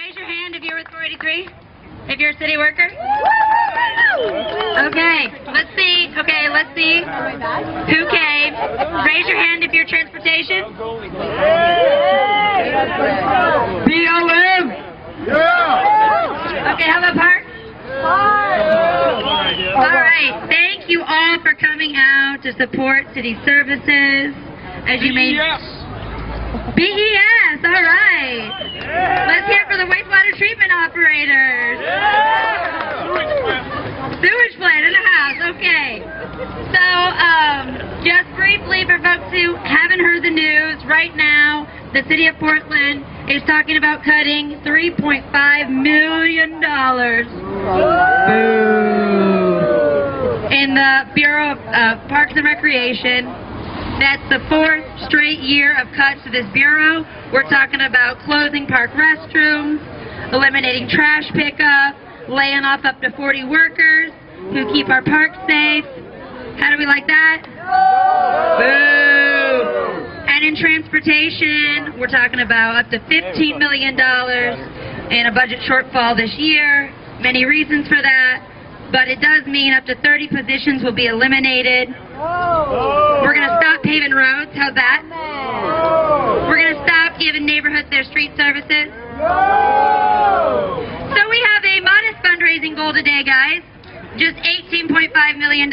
raise your hand if you're with 483? If you're a city worker? Okay, let's see. Who came? Raise your hand if you're transportation. BLM! Yeah! Okay, how about parks? All right, thank you all for coming out to support city services. As you may... BES, all right. Let's hear it for the wastewater treatment operators. Sewage plant in the house, okay. So, just briefly for folks who haven't heard the news, right now, the city of Portland is talking about cutting $3.5 million in the Bureau of Parks and Recreation. That's the 4th straight year of cuts to this bureau. We're talking about closing park restrooms, eliminating trash pickup, laying off up to 40 workers who keep our parks safe. How do we like that? Boo! And in transportation, we're talking about up to $15 million in a budget shortfall this year. Many reasons for that. But it does mean up to 30 positions will be eliminated. We're going to stop paving roads. How's that? We're going to stop giving neighborhoods their street services. So we have a modest fundraising goal today, guys. Just $18.5 million.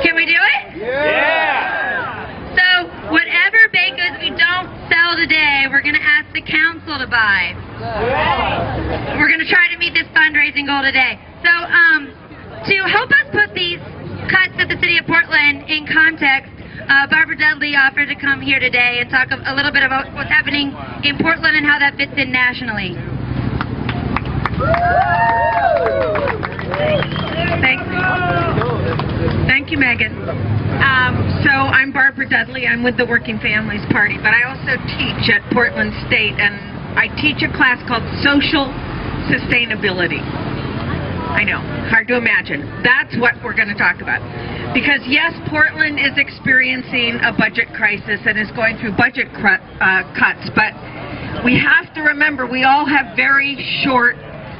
Can we do it? Yeah! So whatever baked goods we don't sell today, we're going to ask the council to buy. We're going to try to meet this fundraising goal today. So to help us put these cuts at the city of Portland in context, Barbara Dudley offered to come here today and talk a little bit about what's happening in Portland and how that fits in nationally. Thank you, Megan. So I'm Barbara Dudley. I'm with the Working Families Party, but I also teach at Portland State, and I teach a class called Social Sustainability. I know, hard to imagine. That's what we're going to talk about. Because yes, Portland is experiencing a budget crisis and is going through budget cuts, but we have to remember we all have very short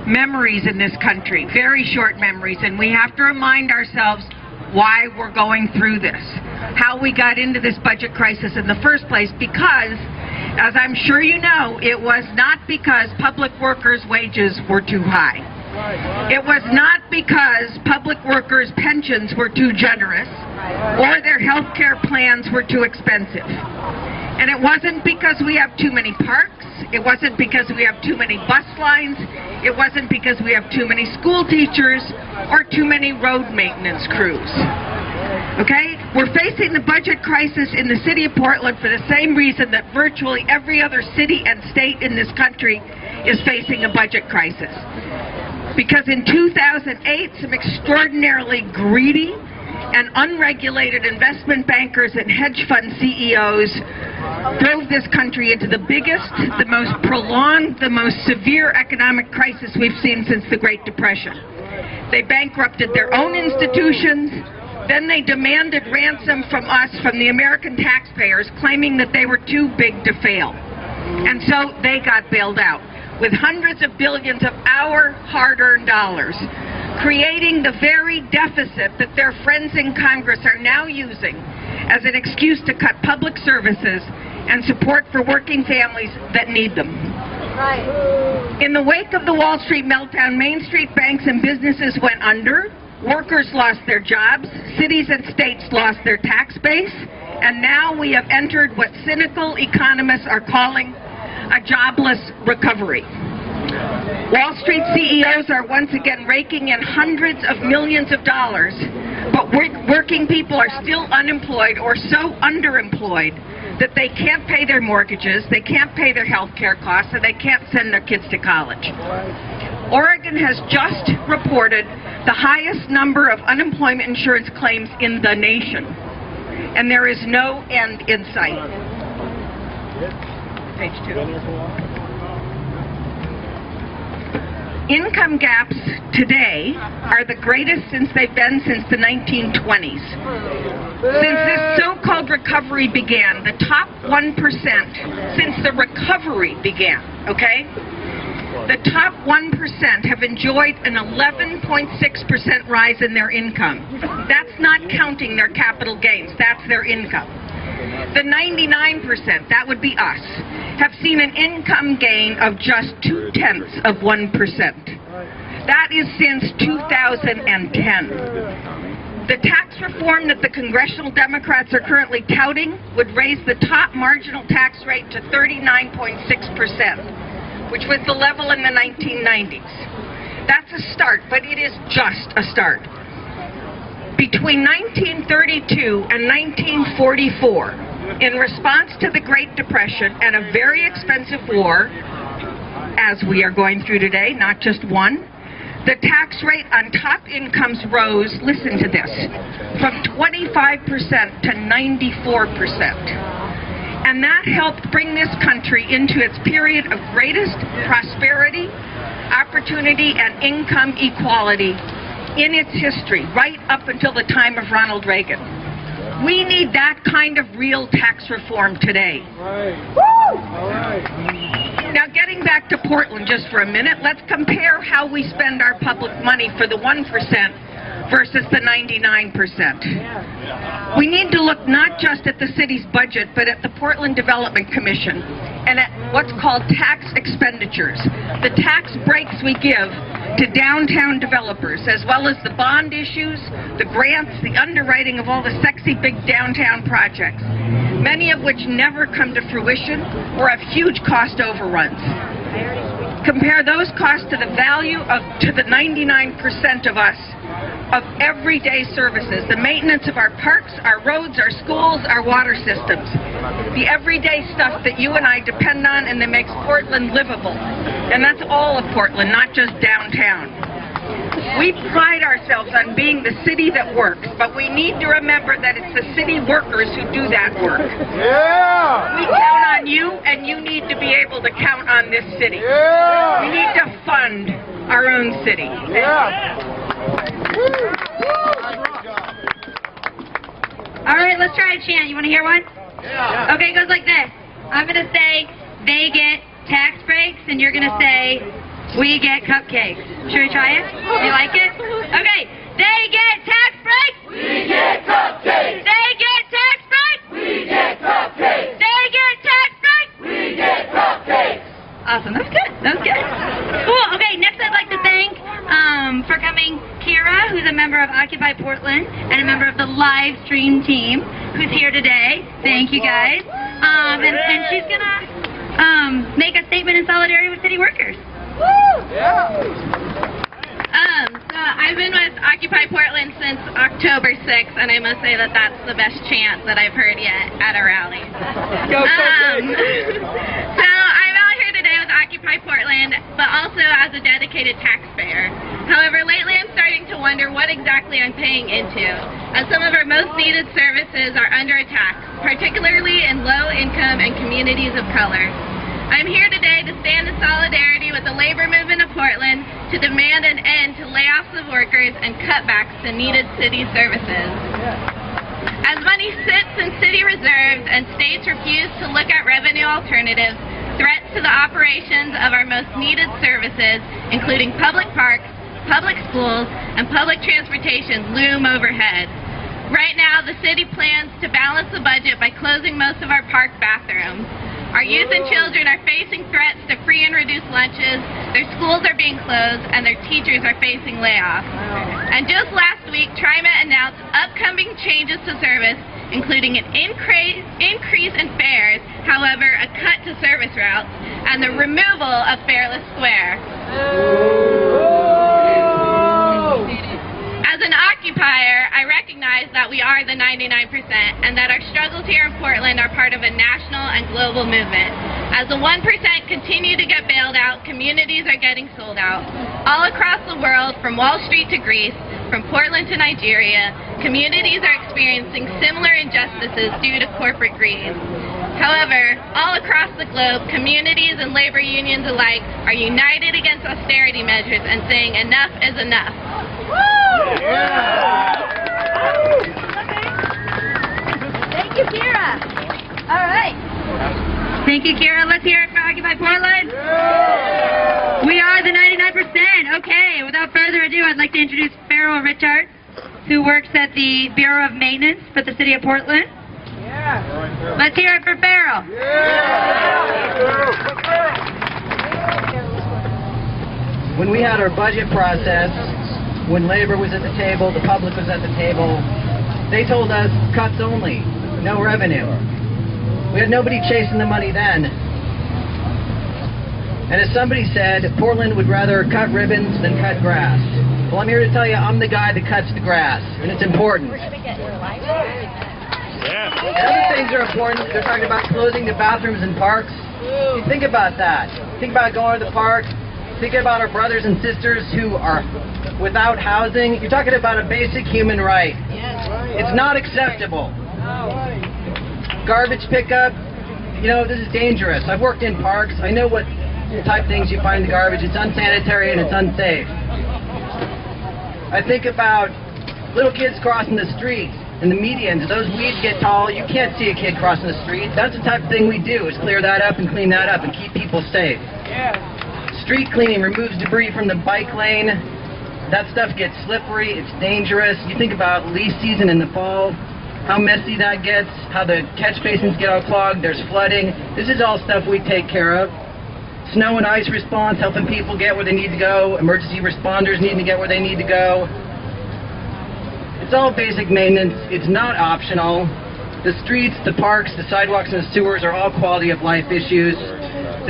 memories in this country, very short memories, and we have to remind ourselves why we're going through this, how we got into this budget crisis in the first place, because, as I'm sure you know, it was not because public workers' wages were too high. It was not because public workers' pensions were too generous or their health care plans were too expensive. And it wasn't because we have too many parks. It wasn't because we have too many bus lines. It wasn't because we have too many school teachers or too many road maintenance crews. Okay? We're facing the budget crisis in the city of Portland for the same reason that virtually every other city and state in this country is facing a budget crisis. Because in 2008, some extraordinarily greedy and unregulated investment bankers and hedge fund CEOs drove this country into the biggest, the most prolonged, the most severe economic crisis we've seen since the Great Depression. They bankrupted their own institutions, then they demanded ransom from us, from the American taxpayers, claiming that they were too big to fail. And so they got bailed out with hundreds of billions of our hard-earned dollars, creating the very deficit that their friends in Congress are now using as an excuse to cut public services and support for working families that need them. Right. In the wake of the Wall Street meltdown, Main Street banks and businesses went under, workers lost their jobs, cities and states lost their tax base, and now we have entered what cynical economists are calling a jobless recovery. Wall Street CEOs are once again raking in hundreds of millions of dollars, but working people are still unemployed or so underemployed that they can't pay their mortgages, they can't pay their health care costs, and they can't send their kids to college. Oregon has just reported the highest number of unemployment insurance claims in the nation, and there is no end in sight. Page 2. income gaps today are the greatest since they've been since the 1920s. Since this so-called recovery began, the top 1%, since the recovery began, okay? The top 1% have enjoyed an 11.6% rise in their income. That's not counting their capital gains, that's their income. The 99%, that would be us, have seen an income gain of just 0.2%. That is since 2010. The tax reform that the congressional Democrats are currently touting would raise the top marginal tax rate to 39.6%, which was the level in the 1990s. That's a start, but it is just a start. Between 1932 and 1944, in response to the Great Depression and a very expensive war, as we are going through today, not just one, the tax rate on top incomes rose, listen to this, from 25% to 94%. And that helped bring this country into its period of greatest prosperity, opportunity, and income equality in its history, right up until the time of Ronald Reagan. We need that kind of real tax reform today. Woo! Now, getting back to Portland just for a minute, let's compare how we spend our public money for the 1% versus the 99%. We need to look not just at the city's budget, but at the Portland Development Commission and at what's called tax expenditures, the tax breaks we give to downtown developers, as well as the bond issues, the grants, the underwriting of all the sexy big downtown projects, many of which never come to fruition or have huge cost overruns. Compare those costs to the value to the 99% of us of everyday services, the maintenance of our parks, our roads, our schools, our water systems, the everyday stuff that you and I depend on and that makes Portland livable. And that's all of Portland, not just downtown. We pride ourselves on being the city that works, but we need to remember that it's the city workers who do that work. Yeah! We count on you, and you need to be able to count on this city. Yeah! We need to fund our own city. Yeah! All right, let's try a chant. You want to hear one? Yeah! Okay, it goes like this. I'm going to say, they get tax breaks, and you're going to say, we get cupcakes. Should we try it? Do you like it? Okay. They get tax breaks. We get cupcakes! They get tax breaks. We get cupcakes! They get tax breaks. We get cupcakes! Awesome. That was good. That was good. Cool. Okay, next I'd like to thank for coming Kira, who's a member of Occupy Portland and a member of the live stream team, who's here today. Thank you guys. And she's going to make a statement in solidarity with city workers. So I've been with Occupy Portland since October 6th, and I must say that that's the best chant that I've heard yet at a rally. So I'm out here today with Occupy Portland, but also as a dedicated taxpayer. However, lately I'm starting to wonder what exactly I'm paying into, as some of our most needed services are under attack, particularly in low-income and communities of color. I'm here today to stand in solidarity with the labor movement of Portland to demand an end to layoffs of workers and cutbacks to needed city services. As money sits in city reserves and states refuse to look at revenue alternatives, threats to the operations of our most needed services, including public parks, public schools, and public transportation, loom overhead. Right now, the city plans to balance the budget by closing most of our park bathrooms. Our youth and children are facing threats to free and reduced lunches, their schools are being closed, and their teachers are facing layoffs. And just last week, TriMet announced upcoming changes to service, including an increase in fares, however, a cut to service routes, and the removal of Fairless Square. As an occupier, I recognize that we are the 99% and that our struggles here in Portland are part of a national and global movement. As the 1% continue to get bailed out, communities are getting sold out. All across the world, from Wall Street to Greece, from Portland to Nigeria, communities are experiencing similar injustices due to corporate greed. However, all across the globe, communities and labor unions alike are united against austerity measures and saying enough is enough. Woo! Thank you, Kira. All right. Thank you, Kira. Let's hear it for Occupy Portland. We are the 99%. Okay, without further ado, I'd like to introduce Farrell Richards, who works at the Bureau of Maintenance for the City of Portland. Let's hear it for Farrell. When we had our budget process, when labor was at the table, the public was at the table, they told us cuts only, no revenue. We had nobody chasing the money then. And as somebody said, Portland would rather cut ribbons than cut grass. Well, I'm here to tell you I'm the guy that cuts the grass, and it's important. Other things are important. They're talking about closing the bathrooms in parks. You think about that. Think about going to the park. Think about our brothers and sisters who are without housing. You're talking about a basic human right. It's not acceptable. Garbage pickup, you know, this is dangerous. I've worked in parks. I know what type things you find in the garbage. It's unsanitary and it's unsafe. I think about little kids crossing the street and the medians. Those weeds get tall. You can't see a kid crossing the street. That's the type of thing we do, is clear that up and clean that up and keep people safe. Street cleaning removes debris from the bike lane. That stuff gets slippery. It's dangerous. You think about leaf season in the fall, how messy that gets, how the catch basins get all clogged, there's flooding. This is all stuff we take care of. Snow and ice response, helping people get where they need to go. Emergency responders needing to get where they need to go. It's all basic maintenance. It's not optional. The streets, the parks, the sidewalks, and the sewers are all quality of life issues.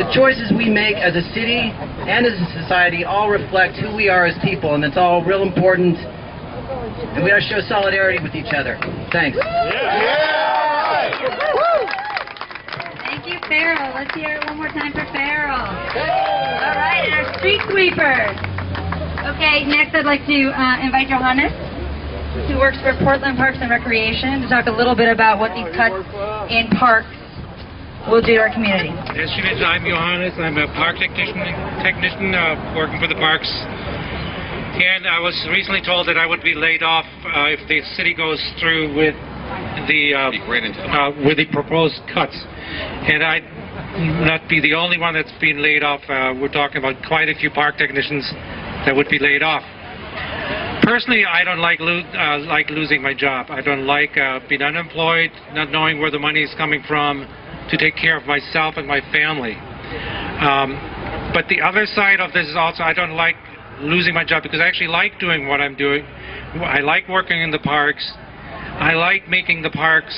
The choices we make as a city and as a society all reflect who we are as people, and it's all real important. And we got to show solidarity with each other. Thanks. Thank you, Farrell. Let's hear it one more time for Farrell. All right, and our street sweepers. Okay, next I'd like to invite Johannes, who works for Portland Parks and Recreation, to talk a little bit about what these cuts in parks will do to our community. As she mentioned, I'm Johannes. I'm a park technician working for the parks. And I was recently told that I would be laid off if the city goes through with the proposed cuts. And I'd not be the only one that's been laid off. We're talking about quite a few park technicians that would be laid off. Personally, I don't like losing my job. I don't like being unemployed, not knowing where the money is coming from to take care of myself and my family. But the other side of this is also I don't like losing my job because I actually like doing what I'm doing. I like working in the parks. I like making the parks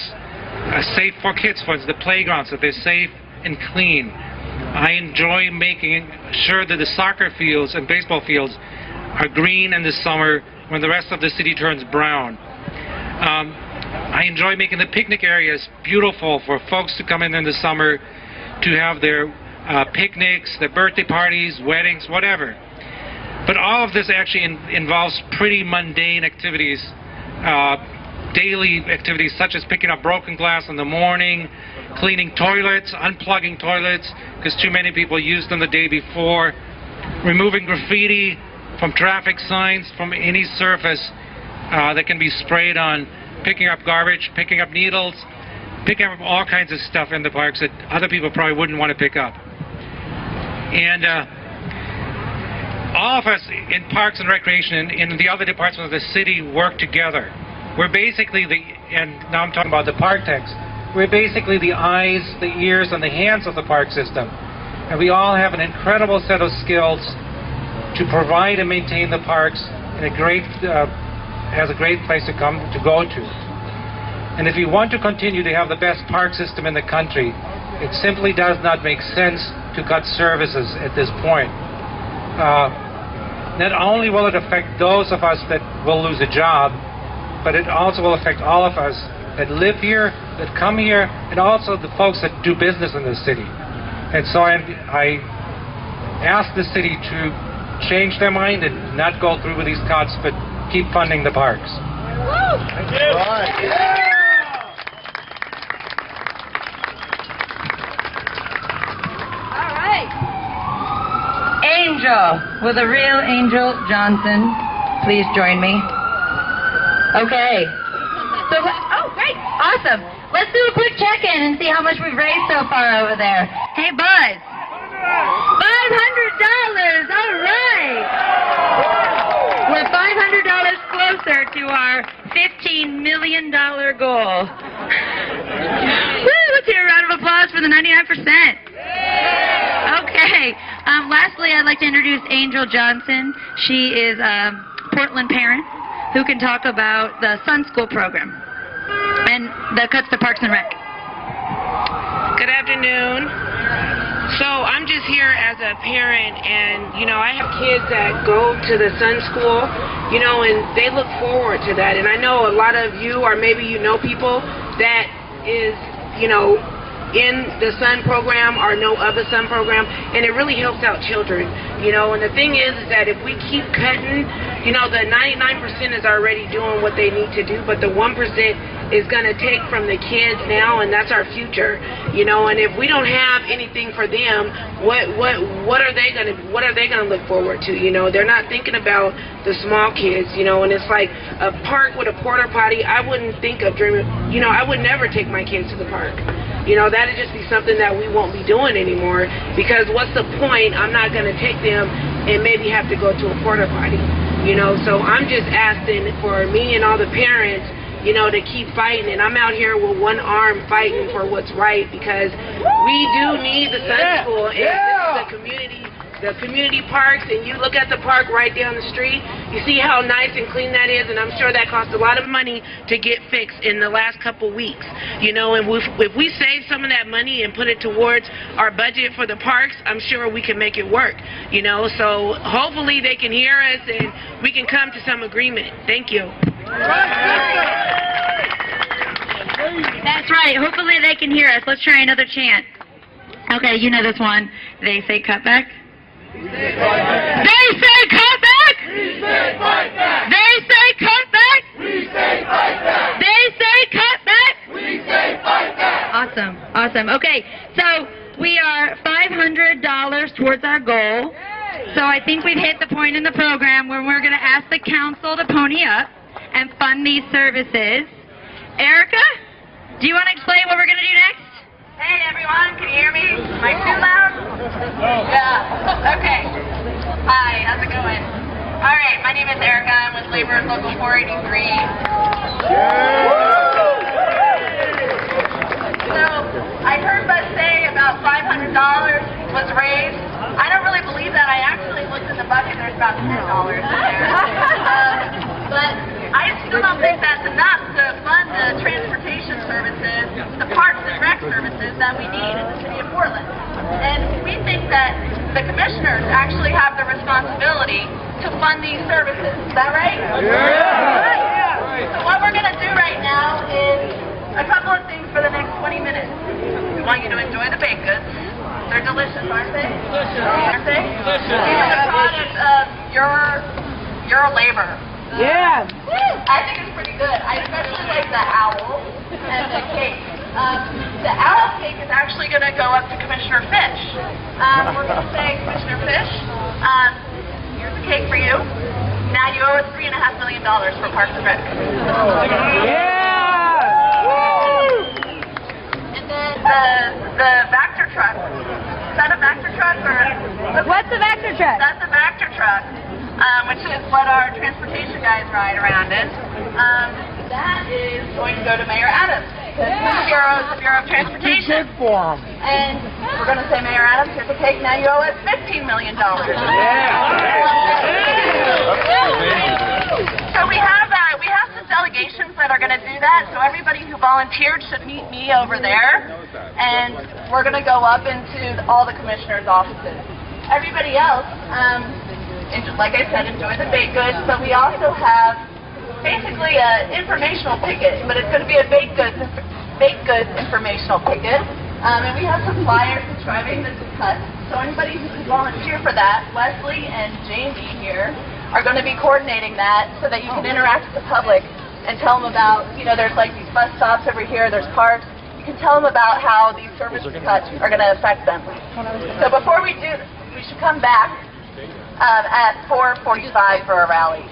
safe for kids, for the playgrounds, that they're safe and clean. I enjoy making sure that the soccer fields and baseball fields are green in the summer when the rest of the city turns brown. I enjoy making the picnic areas beautiful for folks to come in the summer to have their picnics, their birthday parties, weddings, whatever. But all of this actually involves pretty mundane activities, daily activities such as picking up broken glass in the morning, cleaning toilets, unplugging toilets because too many people used them the day before, removing graffiti from traffic signs, from any surface that can be sprayed on, picking up garbage, picking up needles, picking up all kinds of stuff in the parks that other people probably wouldn't want to pick up. And all of us in Parks and Recreation and in the other departments of the city work together. We're basically and now I'm talking about the park techs, we're basically the eyes, the ears, and the hands of the park system. And we all have an incredible set of skills to provide and maintain the parks in a great, as a great place to go to. And if you want to continue to have the best park system in the country, it simply does not make sense to cut services at this point. Not only will it affect those of us that will lose a job, but it also will affect all of us that live here, that come here, and also the folks that do business in this city. And so I ask the city to change their mind and not go through with these cuts, but keep funding the parks. Woo! Thank you. Right. Yeah. angel. Will the real Angel Johnson please join me? Okay. So, oh, great. Awesome. Let's do a quick check-in and see how much we've raised so far over there. Hey, Buzz. $500. All right. We're $500 closer to our $15 million goal. Woo, let's hear a round of applause for the 99%. Okay. Lastly, I'd like to introduce Angel Johnson. She is a Portland parent who can talk about the Sun School program and the cuts to Parks and Rec. Good afternoon. So I'm just here as a parent, and I have kids that go to the Sun School, and they look forward to that. And I know a lot of you, or maybe people that is in the Sun program or know of the Sun program, and it really helps out children, and the thing is that if we keep cutting, the 99% is already doing what they need to do, but the 1% is going to take from the kids now, and that's our future, and if we don't have anything for them, what are they going to look forward to? They're not thinking about the small kids, and it's like a park with a porta potty. I wouldn't think of dreaming, I would never take my kids to the park. That'd just be something that we won't be doing anymore, because what's the point? I'm not going to take them and maybe have to go to a porta potty, so I'm just asking for me and all the parents, to keep fighting, and I'm out here with one arm fighting for what's right, because we do need the Sun School, and this is the community parks, and you look at the park right down the street, you see how nice and clean that is, and I'm sure that cost a lot of money to get fixed in the last couple weeks, and if we save some of that money and put it towards our budget for the parks, I'm sure we can make it work, so hopefully they can hear us and we can come to some agreement. Thank you. That's right. Hopefully they can hear us. Let's try another chant. Okay, you know this one. They say cut back. They say cut back. We say fight back. They say cut back. We say fight back. They say cut back. We say fight back. Awesome. Okay, so we are $500 towards our goal. So I think we've hit the point in the program where we're going to ask the council to pony up and fund these services. Erica, do you want to explain what we're going to do next? Hey everyone, can you hear me? Am I too loud? Yeah. Okay. Hi, how's it going? Alright, my name is Erica. I'm with Labor and Local 483. So, I heard Buzz say about $500 was raised. I don't really believe that. I actually looked in the bucket, there's about $10 in there. But I still don't think that's enough to fund the transportation services, the Parks and Rec services that we need in the city of Portland. And we think that the commissioners actually have the responsibility to fund these services. Is that right? Yeah. So what we're going to do right now is a couple of things for the next 20 minutes. We want you to enjoy the baked goods. They're delicious, aren't they? Aren't they? These are the product of your labor. Yeah. I think it's pretty good. I especially like the owl and the cake. The owl cake is actually going to go up to Commissioner Fish. We're going to say, Commissioner Fish, here's a cake for you. Now you owe us $3.5 million for Parks and Rec. Yeah. And then the Vector truck. Is that a Vector truck or? What's a Vector truck? That's a Vector truck. Which is what our transportation guys ride around in. That is going to go to Mayor Adams. The Bureau of Transportation. Good for them. And we're going to say, Mayor Adams, here's a cake. Now you owe us $15 million. So we have some delegations that are going to do that. So everybody who volunteered should meet me over there. And we're going to go up into all the commissioners' offices. Everybody else, like I said, enjoy the baked goods, but we also have basically an informational picket, but it's going to be a baked goods informational picket, and we have some flyers describing the cuts, so anybody who can volunteer for that, Leslie and Jamie here, are going to be coordinating that so that you can interact with the public and tell them about, there's like these bus stops over here, there's parks, you can tell them about how these service cuts are going to affect them. So before we do, we should come back at 4:45 for a rally.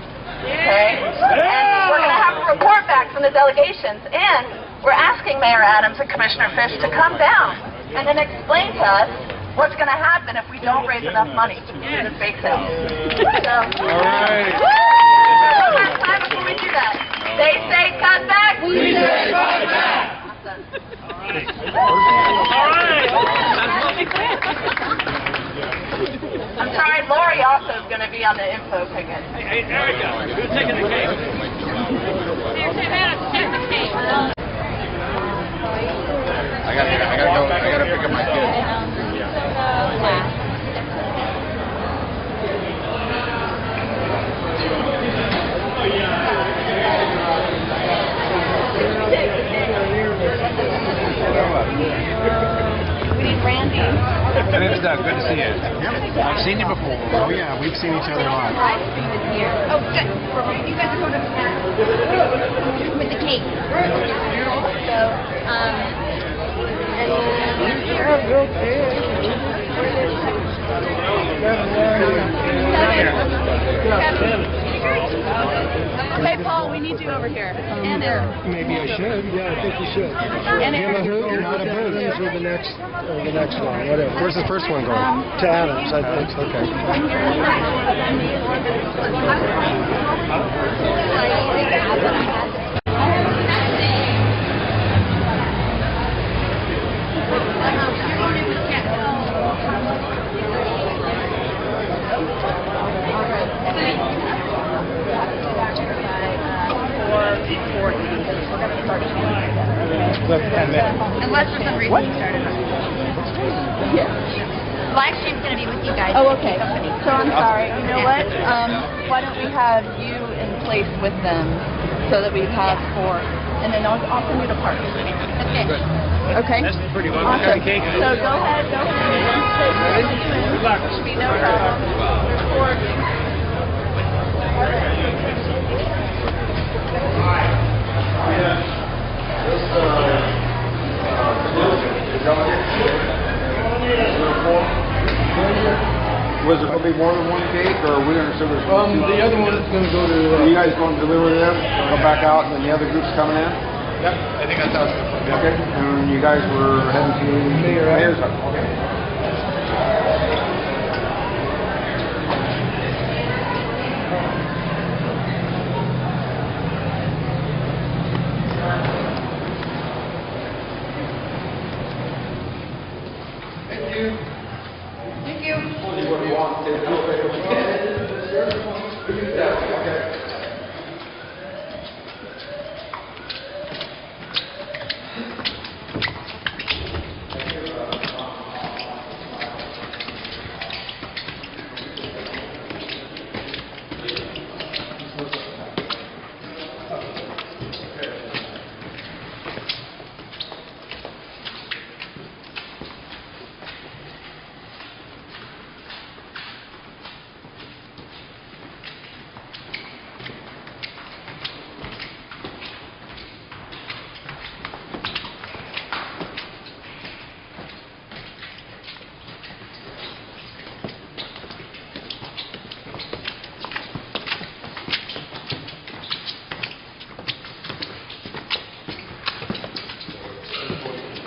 Okay? And we're going to have a report back from the delegations, and we're asking Mayor Adams and Commissioner Fish to come down and then explain to us what's going to happen if we don't raise enough money for the bake sale. So, All right. one last time before we do that. They say cut back. We say cut back. All right. I'm sorry, Lori also is going to be on the info ticket. Hey, there we go. Who's taking the cake? I gotta pick up my kids. We need Randy. My name is Doug. Good to see you. Yep. I've seen you before. Oh yeah, we've seen each other live. Oh, good. You guys are going to with the cake. So, Hey, Paul, we need you over here. And there. Maybe I should. Yeah, I think you should. And Give a hoot, not a boot. Or the next one, whatever. Where's the first one going? To Adams, I think. Okay. unless for some reason you started on. Yeah. Live stream's going to be with you guys. Oh, okay. So I'm sorry. You know what? Why don't we have you in place with them so that we have four, and then I'll send you to park. Okay. Okay. That's pretty good. Awesome. So go ahead. Good luck. Should be no problem. There's four of you. Was it going to be more than one cake, or are we understood there's two? The other one is going to go to... Are you guys going to deliver to them, come back out, and then the other group's coming in? Yep, I think that's how it's going to Okay. And you guys were heading to Mayor's house. Okay.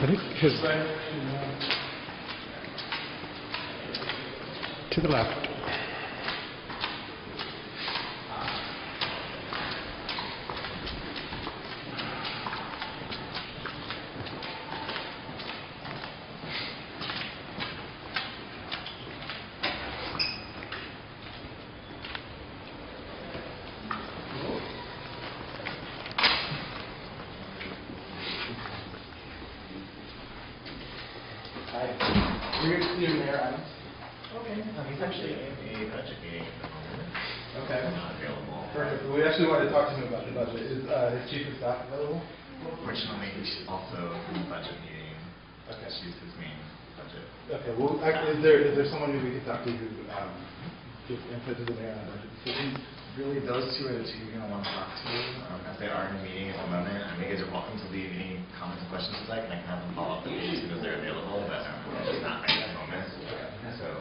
I think his... To the left. We're going to see Mayor Adams. Okay. He's actually in a budget meeting at the moment. Okay. Not available. Perfect. We actually wanted to talk to him about the budget. Is his chief of staff available? Fortunately, he's also in the budget meeting. Okay. She's his main budget. Okay. Well, is there someone who we could talk to who gives input to the mayor on budget decisions? Really, those two are the two you're going to want to talk to as they are in a meeting at the moment. You guys are welcome to leave any comments and questions you'd like, and I can have them follow up with you as soon as they're available, but it's just not right at the moment. So,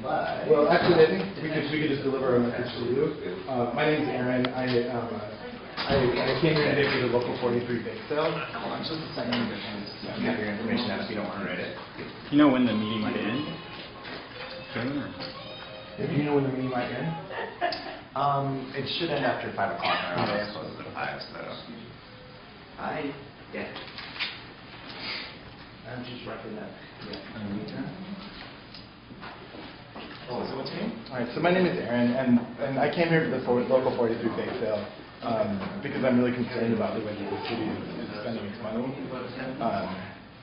But Well, actually, I think we could just deliver a message to you. My name's Aaron. I came here today for the local 43 bake sale. I'm just a second and have your information out if you don't want to write it. You know when the meeting might end? Soon or? Do you know when the meeting might end? It should end after 5 o'clock. Our office closes at 5, so. Yeah. I'm just writing that. Oh, so what's your name? All right, so my name is Aaron, and I came here to the local 43 bake sale because I'm really concerned about the way that the city is spending its money.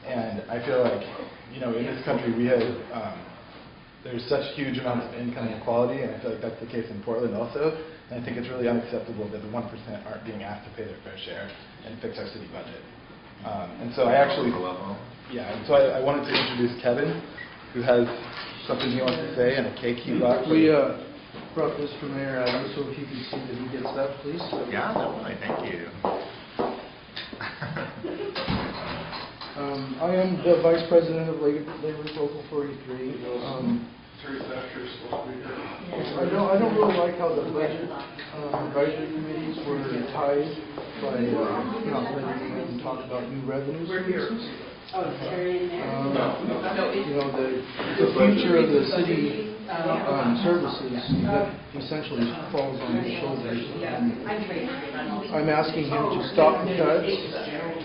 And I feel like, you know, in this country we have, there's such huge amounts of income inequality, and I feel like that's the case in Portland also. And I think it's really unacceptable that the 1% aren't being asked to pay their fair share and fix our city budget. And so I actually, and so I wanted to introduce Kevin, who has something he wants to say and a cake he brought. We brought this for Mayor Adams, so if you can see that he gets that, please. Yeah, definitely. Thank you. I am the Vice President of Labor's Local 43. I don't really like how the budget advisory committees were tied by not letting them talk about new revenue sources. You know, the future of the city services that essentially falls on his shoulders. I'm asking him to stop the cuts,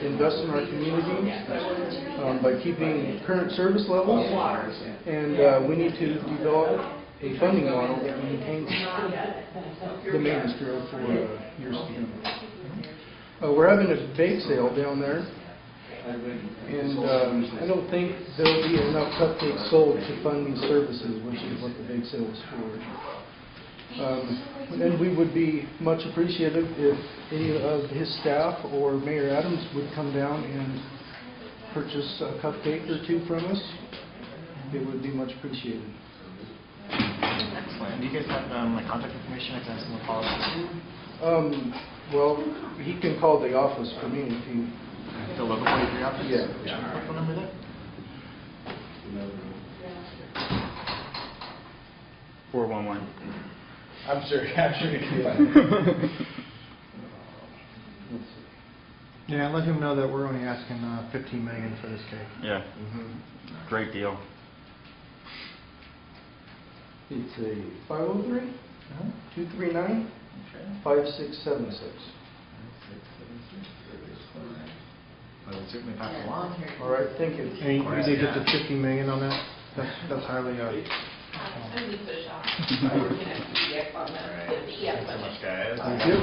invest in our community by keeping current service levels, and we need to develop a funding model that maintains the maintenance bureau for years to come. We're having a bake sale down there. And I don't think there will be enough cupcakes sold to fund these services, which is what the bake sale is for. And we would be much appreciative if any of his staff or Mayor Adams would come down and purchase a cupcake or two from us. It would be much appreciated. Excellent. Do you guys have my contact information? I can have someone follow up. Well, he can call the office for me if he. The local 43 office? Yeah. What phone number there? 411. I'm sure you can find it. Yeah, let him know that we're only asking $15 million for this cake. Yeah. Great deal. It's a 503-239-5676. I would certainly pass it along. All right, thank you. And you did get the $50 million on that? That's highly. Thanks so much, guys. Thank you.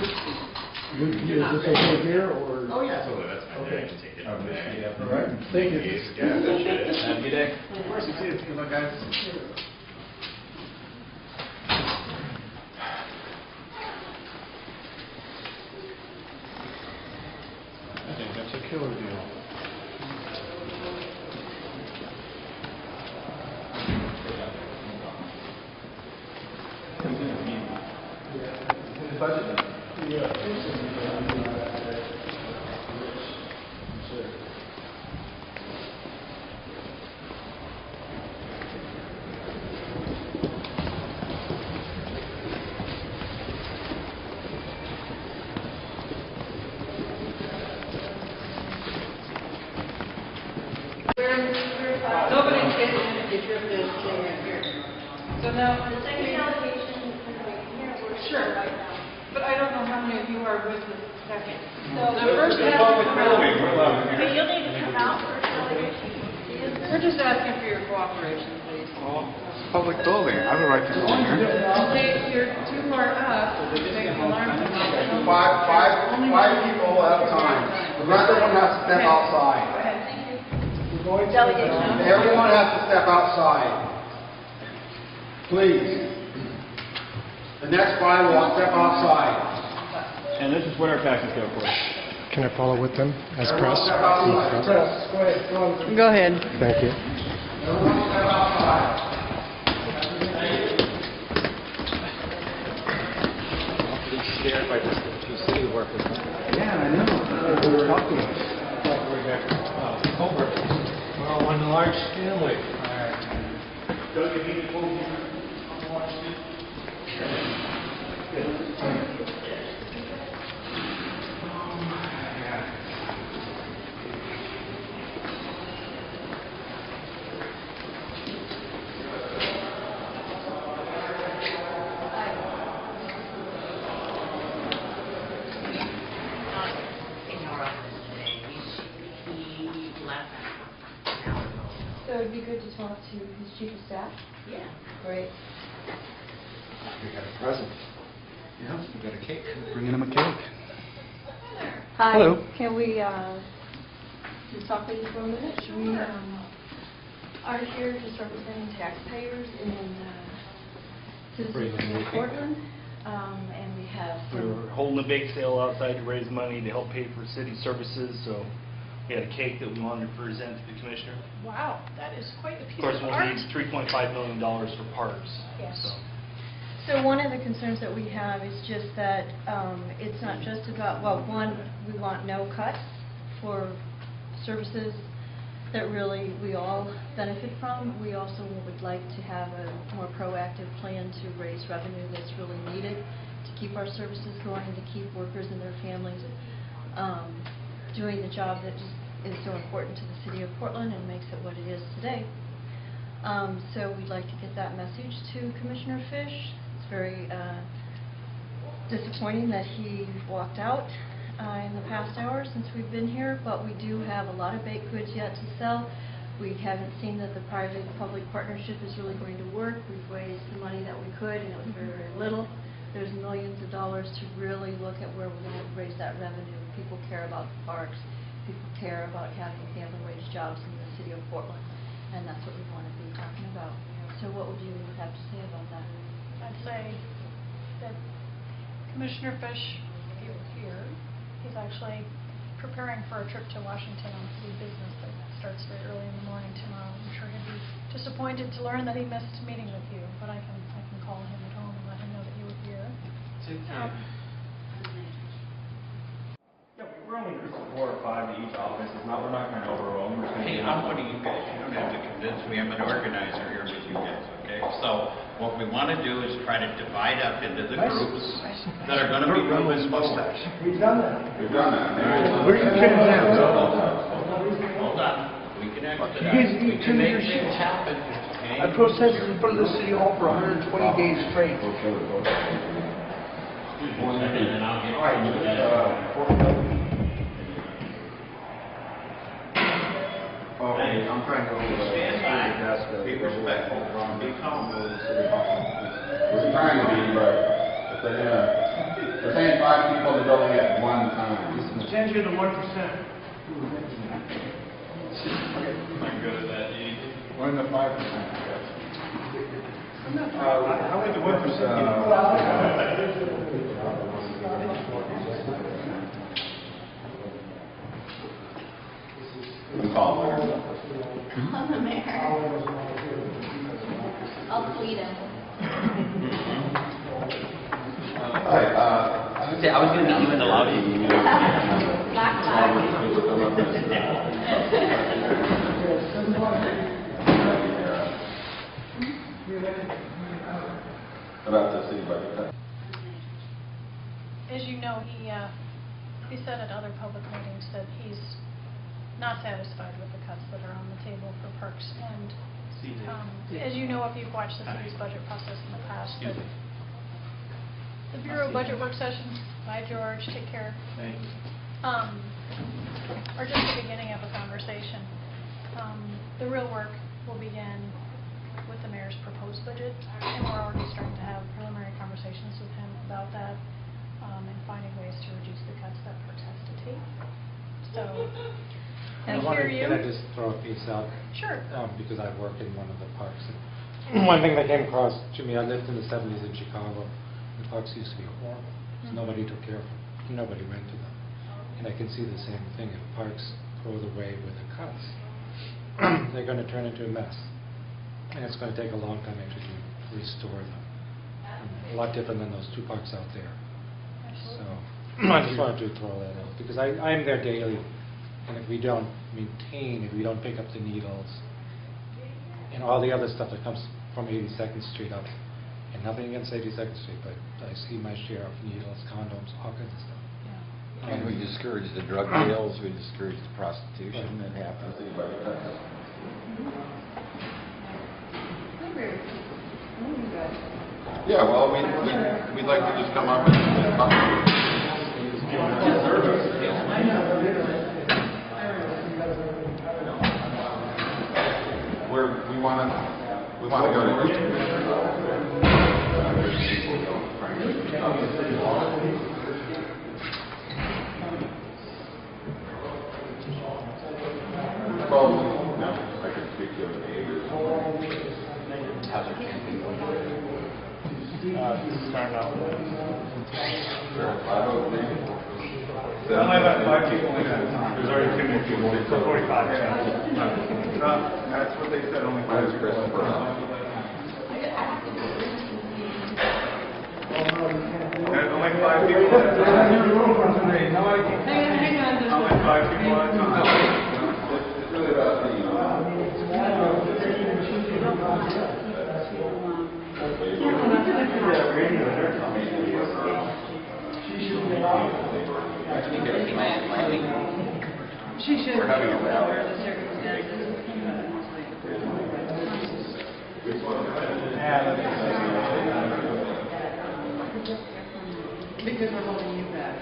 Is this okay here or? Oh yeah, absolutely. That's fine. Okay. I can take it. All right. Thank you. Yeah, appreciate it. Have a good day. Of course, you too. Good luck, guys. I think that's a killer deal. The budget. Nobody's getting an interest in here. So now, the second delegation is right here. Sure. But I don't know how many of you are with the second. So the first half. But you'll need to come out for delegation. We're just asking for your cooperation, please. Public building. I have a right to go in here. Okay, you're too far up. Make an alarm. Five people at a time. The rest of them has to step outside. Everyone has to step outside. Please. The next five will step outside. And this is what our taxes go for. Can I follow with them as press? Press. Go ahead. Go ahead. Thank you. Everyone step outside. Scared by just two city workers. Yeah, I know. They were helping us. Well, one large family. Doug, you need to pull here. So it'd be good to talk to his chief of staff? Yeah. Great. We got a present. Yeah, we got a cake. Bringing him a cake. Hi. Hello. Can we just talk with you for a minute? We are here just representing taxpayers in citizens of Portland, and we have We were holding a bake sale outside to raise money to help pay for city services, so we had a cake that we wanted to present to the commissioner. Wow, that is quite a piece Of course, of we'll art. need $3.5 million for parks. Yes. So one of the concerns that we have is just that it's not just about, well, one, we want no cuts for services that really we all benefit from. We also would like to have a more proactive plan to raise revenue that's really needed to keep our services going, to keep workers and their families doing the job that just is so important to the city of Portland and makes it what it is today. So we'd like to get that message to Commissioner Fish. It's very disappointing that he walked out in the past hour since we've been here, but we do have a lot of baked goods yet to sell. We haven't seen that the private-public partnership is really going to work. We've raised the money that we could, and it was very, very little. There's millions of dollars to really look at where we're going to raise that revenue. People care about the parks. People care about having family wage jobs in the city of Portland, and that's what we want to be talking about. So what would you have to say about that? I'd say that Commissioner Fish, if he were here, he's actually preparing for a trip to Washington on city business that starts very early in the morning tomorrow. I'm sure he'd be disappointed to learn that he missed meeting with you, but I can call him at home and let him know that you were here. We're only 4 or 5 to each office. We're not going to overwhelm them. Hey, I'm one of you guys. You don't have to convince me. I'm an organizer here with you guys, okay? So what we want to do is try to divide up into the groups that are going to be moving forward. We've done that. We've done that. Where are you kidding now? Hold on. We can expedite. You can make things happen. I protested in front of the city hall for 120 days straight. Okay, I'm trying to go over Be respectful. Be calm. We're trying to be, but if they're saying 5 people that don't get 1 time. Change it to 1%. I'm good at that. We're in the 5%. How many 1%? I'm the mayor. I'll tweet him. I was going to meet you in the lobby. About the city budget. As you know, he said at other public meetings that he's not satisfied with the cuts that are on the table for parks. And as you know, if you've watched the city's budget process in the past, that the Bureau Budget Work Sessions, by George, take care, are just the beginning of a conversation. The real work will begin with the mayor's proposed budget, and we're already starting to have preliminary conversations with him about that and finding ways to reduce the cuts that parks has to take. So, I hear you. Can I just throw a piece out? Sure. Because I work in one of the parks. And one thing that came across to me, I lived in the 70s in Chicago. The parks used to be horrible. Nobody took care of them. Nobody went to them. And I can see the same thing. If parks throw away with the cuts, they're going to turn into a mess. And it's going to take a long time actually to restore them. A lot different than those 2 parks out there. So I just wanted to throw that out because I'm there daily. And if we don't maintain, if we don't pick up the needles and all the other stuff that comes from 82nd Street up And nothing against 82nd Street, but I see my share of needles, condoms, all kinds of stuff. And we discourage the drug deals, we discourage the prostitution that happens. Yeah, well, we'd like to just come up and talk. We want to go to. Well, no, I can speak to the behaviors. How's your campaign going? Starting out. Sure. Only about 5 people in at a time. There's already too many people. So 45. That's what they said, only 5 people at a time. There's only 5 people at a time. Hang on. Only 5 people at a time. It's really about the She should. We're having a rally. Because we're holding you back.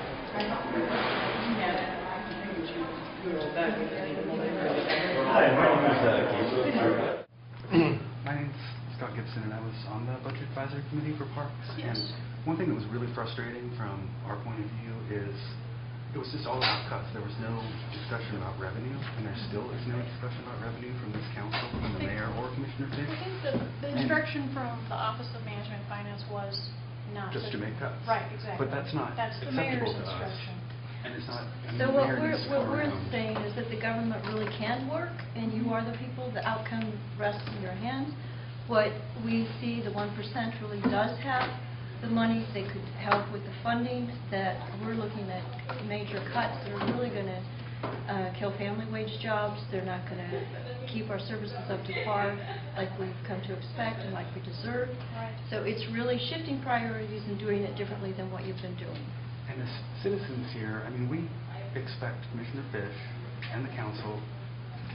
My name's Scott Gibson, and I was on the Budget Advisory Committee for Parks. Yes. And one thing that was really frustrating from our point of view is it was just all about cuts. There was no discussion about revenue, and there still is no discussion about revenue from this council, from the mayor, or Commissioner Fish. I think the instruction from the Office of Management and Finance was not Just to make cuts. Right, exactly. But that's not That's the acceptable mayor's to us. instruction. And it's not. I mean, So the what mayor needs to come we're around. saying is that the government really can work, and you are the people, the outcome rests in your hands. What we see, the 1% really does have the money. They could help with the funding, that we're looking at major cuts that are really going to kill family wage jobs. They're not going to keep our services up to par like we've come to expect and like we deserve. Right. So it's really shifting priorities and doing it differently than what you've been doing. And as citizens here, I mean, we expect Commissioner Fish and the council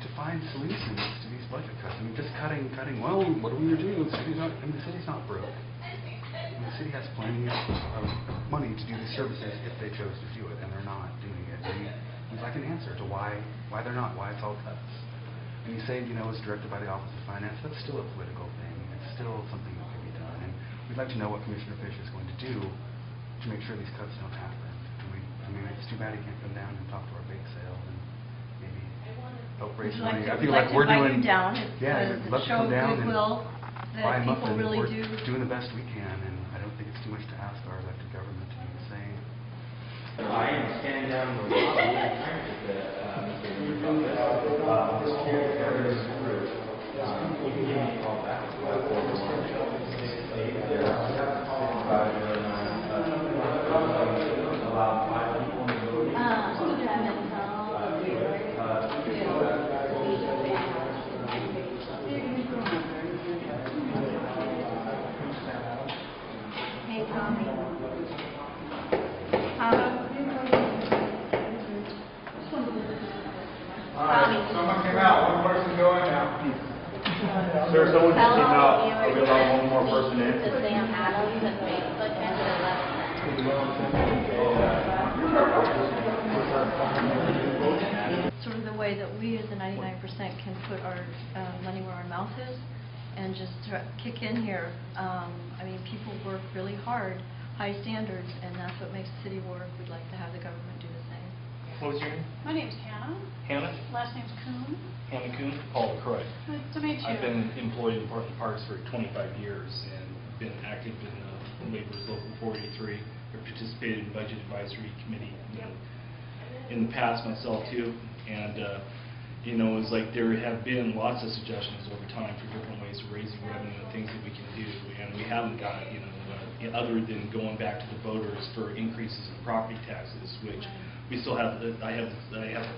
to find solutions to these budget cuts. I mean, just cutting, well, what are we going to do? The city's not broke. And the city has plenty of money to do these services if they chose to do it, and they're not doing it. And we'd like an answer to why they're not, why it's all cuts. And you say, it's directed by the Office of Finance. That's still a political thing. It's still something that can be done. And we'd like to know what Commissioner Fish is going to do to make sure these cuts don't happen. And it's too bad he can't come down and talk to our bake sale and maybe help raise money. I feel like we're doing. Down. Let's show come down and goodwill buy that them up, people and really we're do. doing the best we can. And I don't think it's too much to ask our elected government to do the same. I am standing down the law with the security clearance group. You can give me a call back. Allow 5 people in the building. Hey, Tommy. Someone came out, one person going now. Sir, someone just came out. Are we allowing one more person in? Sam Adams and Facebook Sort of the way that we as the 99% can put our money where our mouth is and just kick in here. I mean, people work really hard, high standards, and that's what makes the city work. We'd like to have the government do the same. What was your name? My name's Hannah. Hannah? Last name's Kuhn. Hannah Kuhn? Paul LaCroix. Nice to meet you. I've been employed in Portland Parks for 25 years and been active in Labor's Local 483. I've participated in Budget Advisory Committee in the past myself too. And it's like there have been lots of suggestions over time for different ways of raising revenue and things that we can do. And we haven't got, other than going back to the voters for increases in property taxes, which we still have. I have a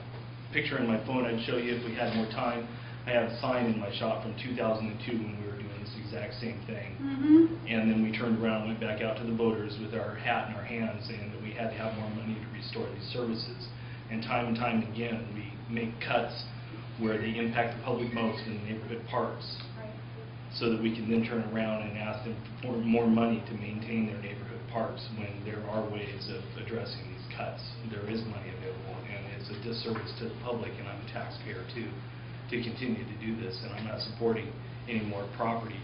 picture on my phone I'd show you if we had more time. I have a sign in my shop from 2002 when we were doing this exact same thing. Mm-hmm. And then we turned around and went back out to the voters with our hat in our hands saying that we had to have more money to restore these services. And time again, we make cuts where they impact the public most in the neighborhood parks. Right. So that we can then turn around and ask them for more money to maintain their neighborhood parks when there are ways of addressing these cuts. There is money available, and it's a disservice to the public, and I'm a taxpayer too, to continue to do this. And I'm not supporting any more property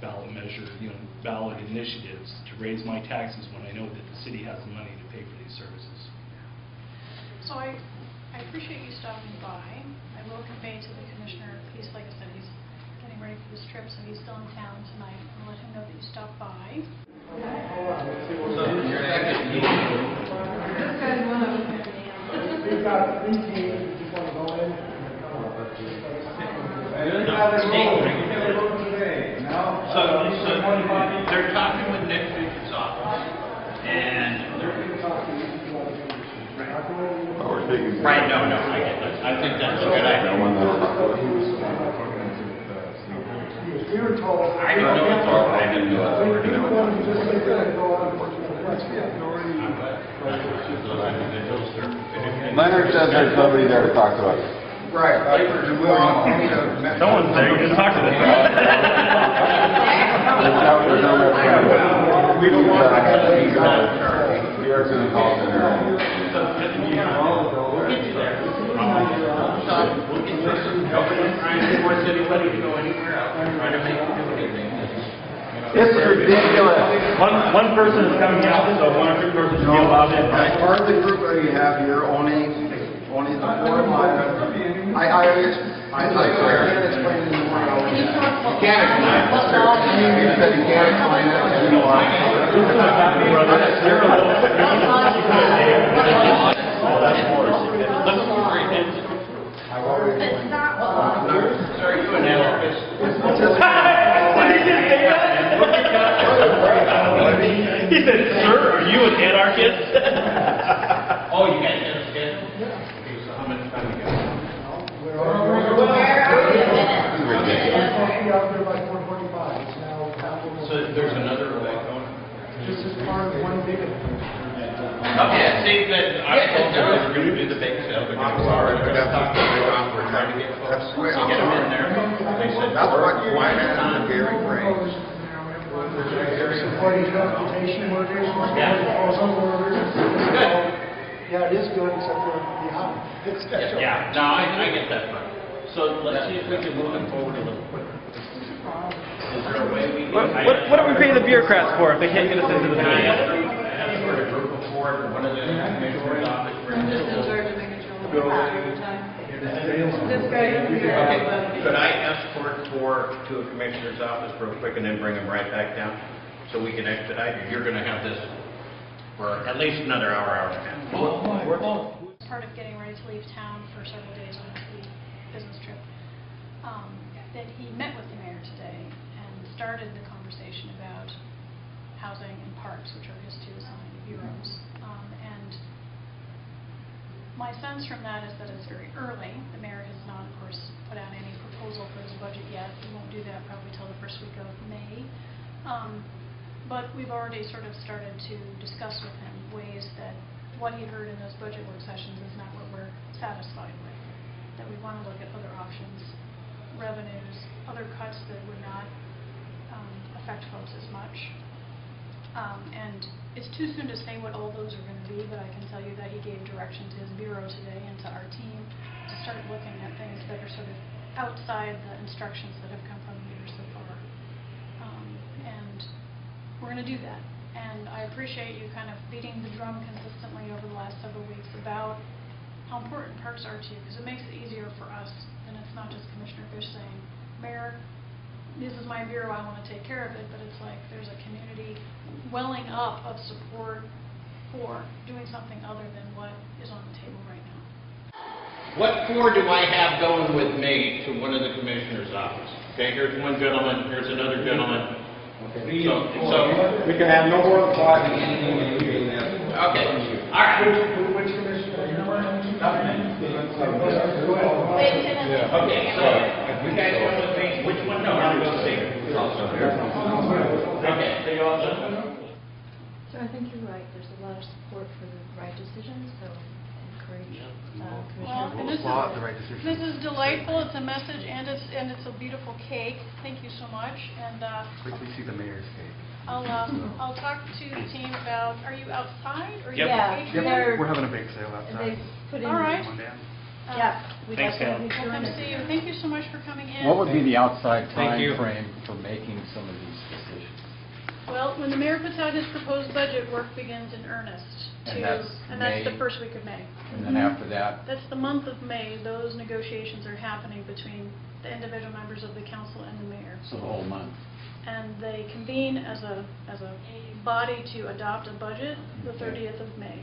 ballot measure, ballot initiatives to raise my taxes when I know that the city has the money to pay for these services. So I appreciate you stopping by. I will convey to the commissioner, like I said, he's getting ready for this trip, so he's still in town tonight. I'll let him know that you stopped by. We've got 3 teams. You want to go in? So they're talking with Nick Fisher's office, and right, no, I get that. I think that's a good idea. We were told. I didn't know it's all right. I didn't know Leonard says there's nobody there to talk to us. Right. No one's there. You just talk to them. There's no representative. We don't want to. You're going to call center. We'll get you there. We'll get you there. Nobody's trying to force anybody to go anywhere else. We're trying to make you do anything. It's ridiculous. One person is coming out, so one or two persons will be allowed in. As part of the group that you have here, only the 4 or 5. I can't explain anymore. You can't explain it, sir. You said you can't explain it anymore. I've already explained it. Sorry, you anarchist. He said, "Sir, are you an anarchist?" Oh, you guys got a schedule? Okay, so how much time you got? So there's another way going? Just as part of one big event. Okay, see, that I told you we were going to do the bake sale, but I'm sorry, we're going to talk to them, we're trying to get folks, to get them in there. They said, That's what you why want not? Gary Graves. Supporting transportation workers, proposal workers. Yeah, it is good, except for the hour. Yeah, no, I get that part. So let's see if we can move it forward a little quicker. Is there a way we can... What are we paying the bureaucrats for if they can't get us into the meeting? I asked for a group of 4 from one of the commissioner's office for Okay, could I escort 4 to a commissioner's office real quick and then bring them right back down so we can expedite it? You're going to have this for at least another hour and a half. Part of getting ready to leave town for several days on the business trip, that he met with the mayor today and started the conversation about housing and parks, which are his 2 assigned bureaus. And my sense from that is that it's very early. The mayor has not, of course, put out any proposal for his budget yet. He won't do that probably till the first week of May. But we've already sort of started to discuss with him ways that what he heard in those budget work sessions is not what we're satisfied with. That we want to look at other options, revenues, other cuts that would not affect folks as much. And it's too soon to say what all those are going to be, but I can tell you that he gave direction to his bureau today and to our team to start looking at things that are sort of outside the instructions that have come from the leaders so far. And we're going to do that. And I appreciate you kind of beating the drum consistently over the last several weeks about how important parks are to you, because it makes it easier for us, and it's not just Commissioner Fish saying, Mayor, this is my bureau, I want to take care of it, but it's like there's a community welling up of support for doing something other than what is on the table right now. What 4 do I have going with me to one of the commissioner's office? Okay, here's one gentleman, here's another gentleman. Okay. So we can have no more talking. Okay, all right. Which commissioner? Okay, so you guys go with me. Which one? No, I'm going to go see. So I think you're right. There's a lot of support for the right decisions, so encourage Well, and Commissioner. this is delightful. It's a message, and it's a beautiful cake. Thank you so much. And Wait till you see the mayor's cake. I'll talk to the team about. Are you outside or Yep. you in the atrium? We're having a bake sale outside. All right. Come on down. Thanks, Cal. We'll come see you. Thank you so much for coming in. What would be the outside Thank time you. frame for making some of these decisions? Well, when the mayor puts out his proposed budget, work begins in earnest. And that's that's the May. first week of May. And then after that, That's the month of May. Those negotiations are happening between the individual members of the council and the mayor. so the whole month. And they convene as a body to adopt a budget the Okay. 30th of May.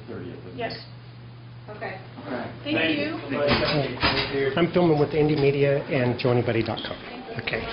The 30th of May. Yes. Okay. Thank you. I'm filming with Indie Media and JohnnyBuddy.com. Okay.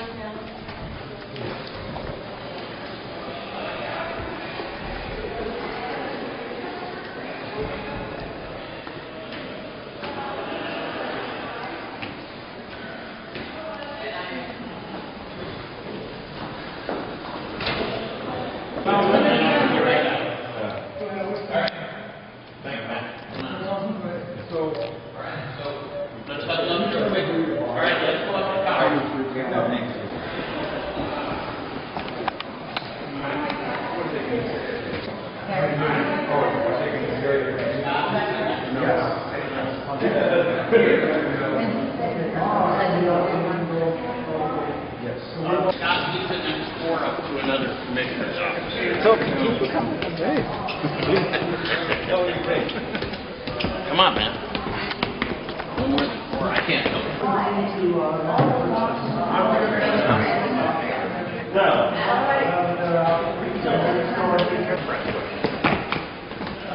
Scott, you can export up to another commissioner's office. It's okay. Come on, man. No more than 4. I can't help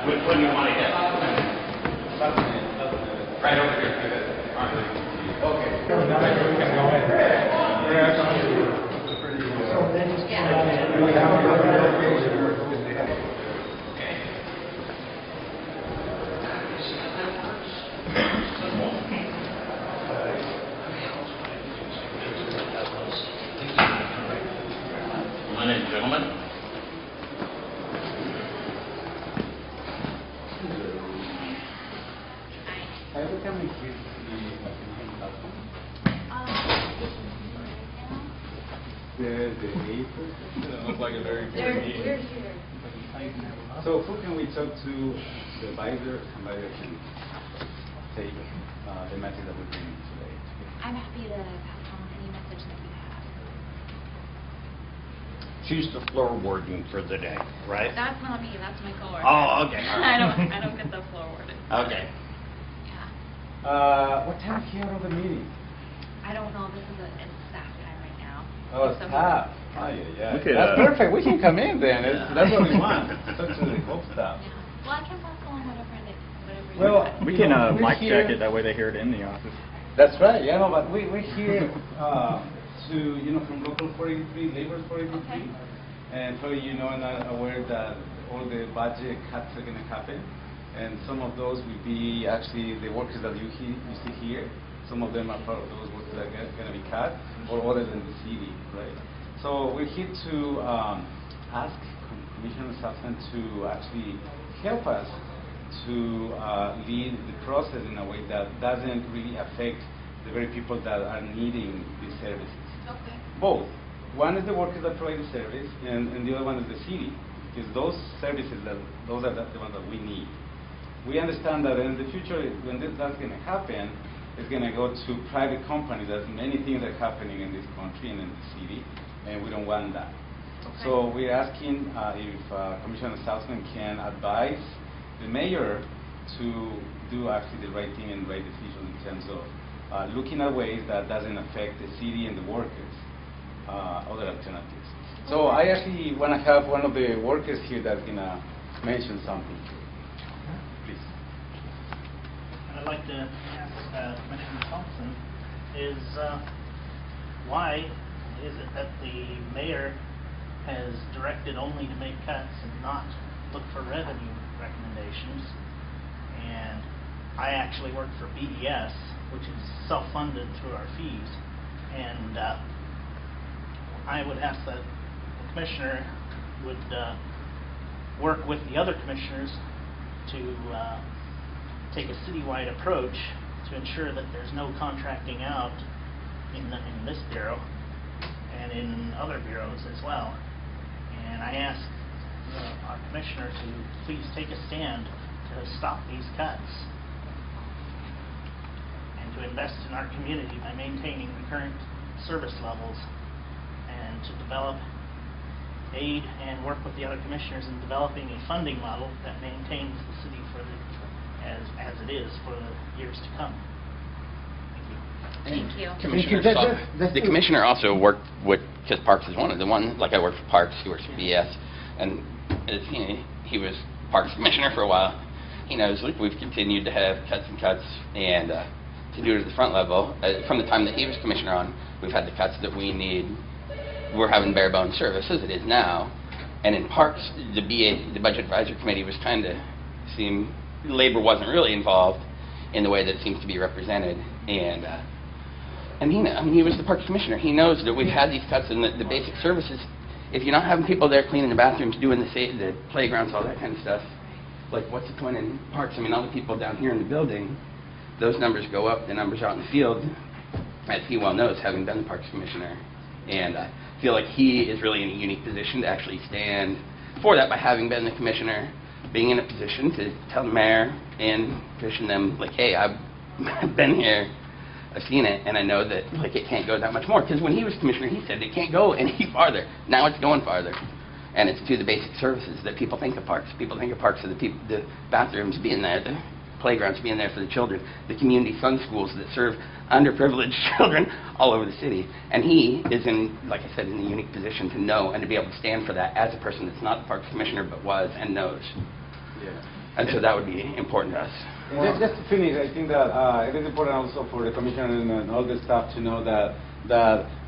Which one do you want to get? Right over here. Come on in, gentlemen. Every time we hear the 8th, looks like a very important meeting. So who can we talk to, the advisor, somebody that can take the message that we're bringing today? I'm happy to pass on any message that you have. She's the floor warden for the day, right? That's not me, that's my coworker. Oh, okay. I don't get the floor warden. Okay. What time here of the meeting? I don't know, this is a staff time right now. Oh, So- staff. Oh, yeah. We could, That's perfect. We can come in then. That's what we want. Talk to the whole staff. Well, I can pass along whatever you Well, want. we can mic hear- check it, that way they hear it in the office. That's right. Yeah, no, but we're here from local 43, labor 43, and probably you're not aware that all the budget cuts are going to happen, and some of those will be actually the workers that you see here. Some of them are part of those workers that are going to be cut, or other than the city, right? So we're here to ask Commissioner Saxon to actually help us to lead the process in a way that doesn't really affect the very people that are needing these services. Okay. Both. One is the workers that provide the service, and the other one is the city, because those services, those are the ones that we need. We understand that in the future, when that's going to happen, it's going to go to private companies. There's many things that are happening in this country and in the city, and we don't want that. Okay. So we're asking if Commissioner Salzman can advise the mayor to do actually the right thing and right decision in terms of looking at ways that doesn't affect the city and the workers, other alternatives. So I actually want to have one of the workers here that's going to mention something. Please. I'd like to ask Commissioner Thompson is why is it that the mayor has directed only to make cuts and not look for revenue recommendations? And I actually work for BES, which is self-funded through our fees, and I would ask that the commissioner would work with the other commissioners to take a citywide approach to ensure that there's no contracting out in this bureau and in other bureaus as well. And I ask our commissioner to please take a stand to stop these cuts and to invest in our community by maintaining the current service levels, and to develop aid and work with the other commissioners in developing a funding model that maintains the city for as it is for the years to come. Thank you. The commissioner also worked with, because Parks is one of the ones, like I worked for Parks, he works for BS, and he was Parks commissioner for a while. He knows, like, we've continued to have cuts and cuts, and to do it at the front level, from the time that he was commissioner on, we've had the cuts that we need. We're having bare bones service as it is now, and in Parks, the Budget Advisory Committee was trying to seem, labor wasn't really involved in the way that it seems to be represented, and he was the Parks Commissioner. He knows that we've had these cuts in the basic services. If you're not having people there cleaning the bathrooms, doing the playgrounds, all that kind of stuff, like, what's the point in Parks? I mean, all the people down here in the building, those numbers go up, the numbers out in the field, as he well knows, having been the Parks Commissioner. And I feel like he is really in a unique position to actually stand for that by having been the Commissioner, being in a position to tell the mayor and Fish and them, like, hey, I've been here, I've seen it, and I know that, like, it can't go that much more. Because when he was Commissioner, he said it can't go any farther. Now it's going farther. And it's to the basic services that people think of Parks. People think of Parks as the bathrooms being there, the playgrounds being there for the children, the community fund schools that serve underprivileged children all over the city. And he is in, like I said, in a unique position to know and to be able to stand for that as a person that's not the Parks Commissioner but was and knows. Yeah. And so that would be important to us. Just to finish, I think that it is important also for the Commissioner and all the staff to know that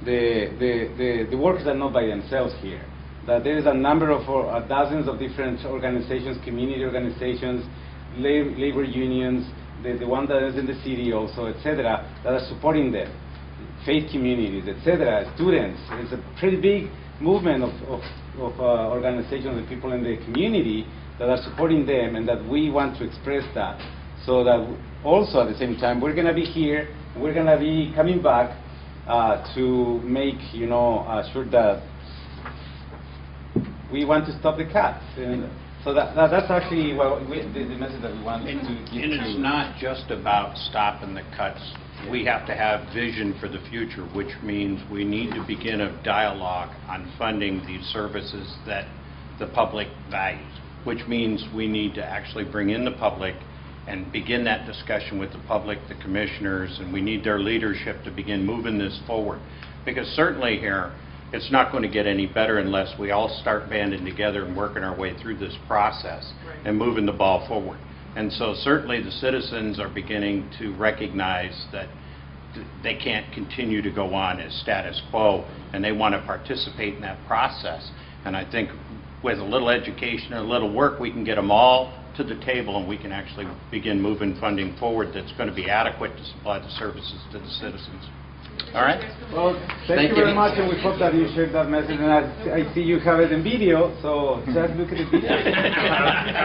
the workers are not by themselves here. That there is a number of dozens of different organizations, community organizations, labor unions, the one that is in the city also, etc., that are supporting them, faith communities, etc., students. It's a pretty big movement of organizations and people in the community that are supporting them, and that we want to express that. So that also at the same time, we're going to be here, we're going to be coming back to make, sure that we want to stop the cuts. And so that's actually the message that we want to give. And it's not just about stopping the cuts. We have to have vision for the future, which means we need to begin a dialogue on funding these services that the public values, which means we need to actually bring in the public and begin that discussion with the public, the commissioners, and we need their leadership to begin moving this forward. Because certainly here, it's not going to get any better unless we all start banding together and working our way through this process and moving the ball forward. And so certainly the citizens are beginning to recognize that they can't continue to go on as status quo, and they want to participate in that process. And I think with a little education and a little work, we can get them all to the table, and we can actually begin moving funding forward that's going to be adequate to supply the services to the citizens. All right? Well, thank you very much, and we hope that you shared that message. And I see you have it in video, so just look at the video.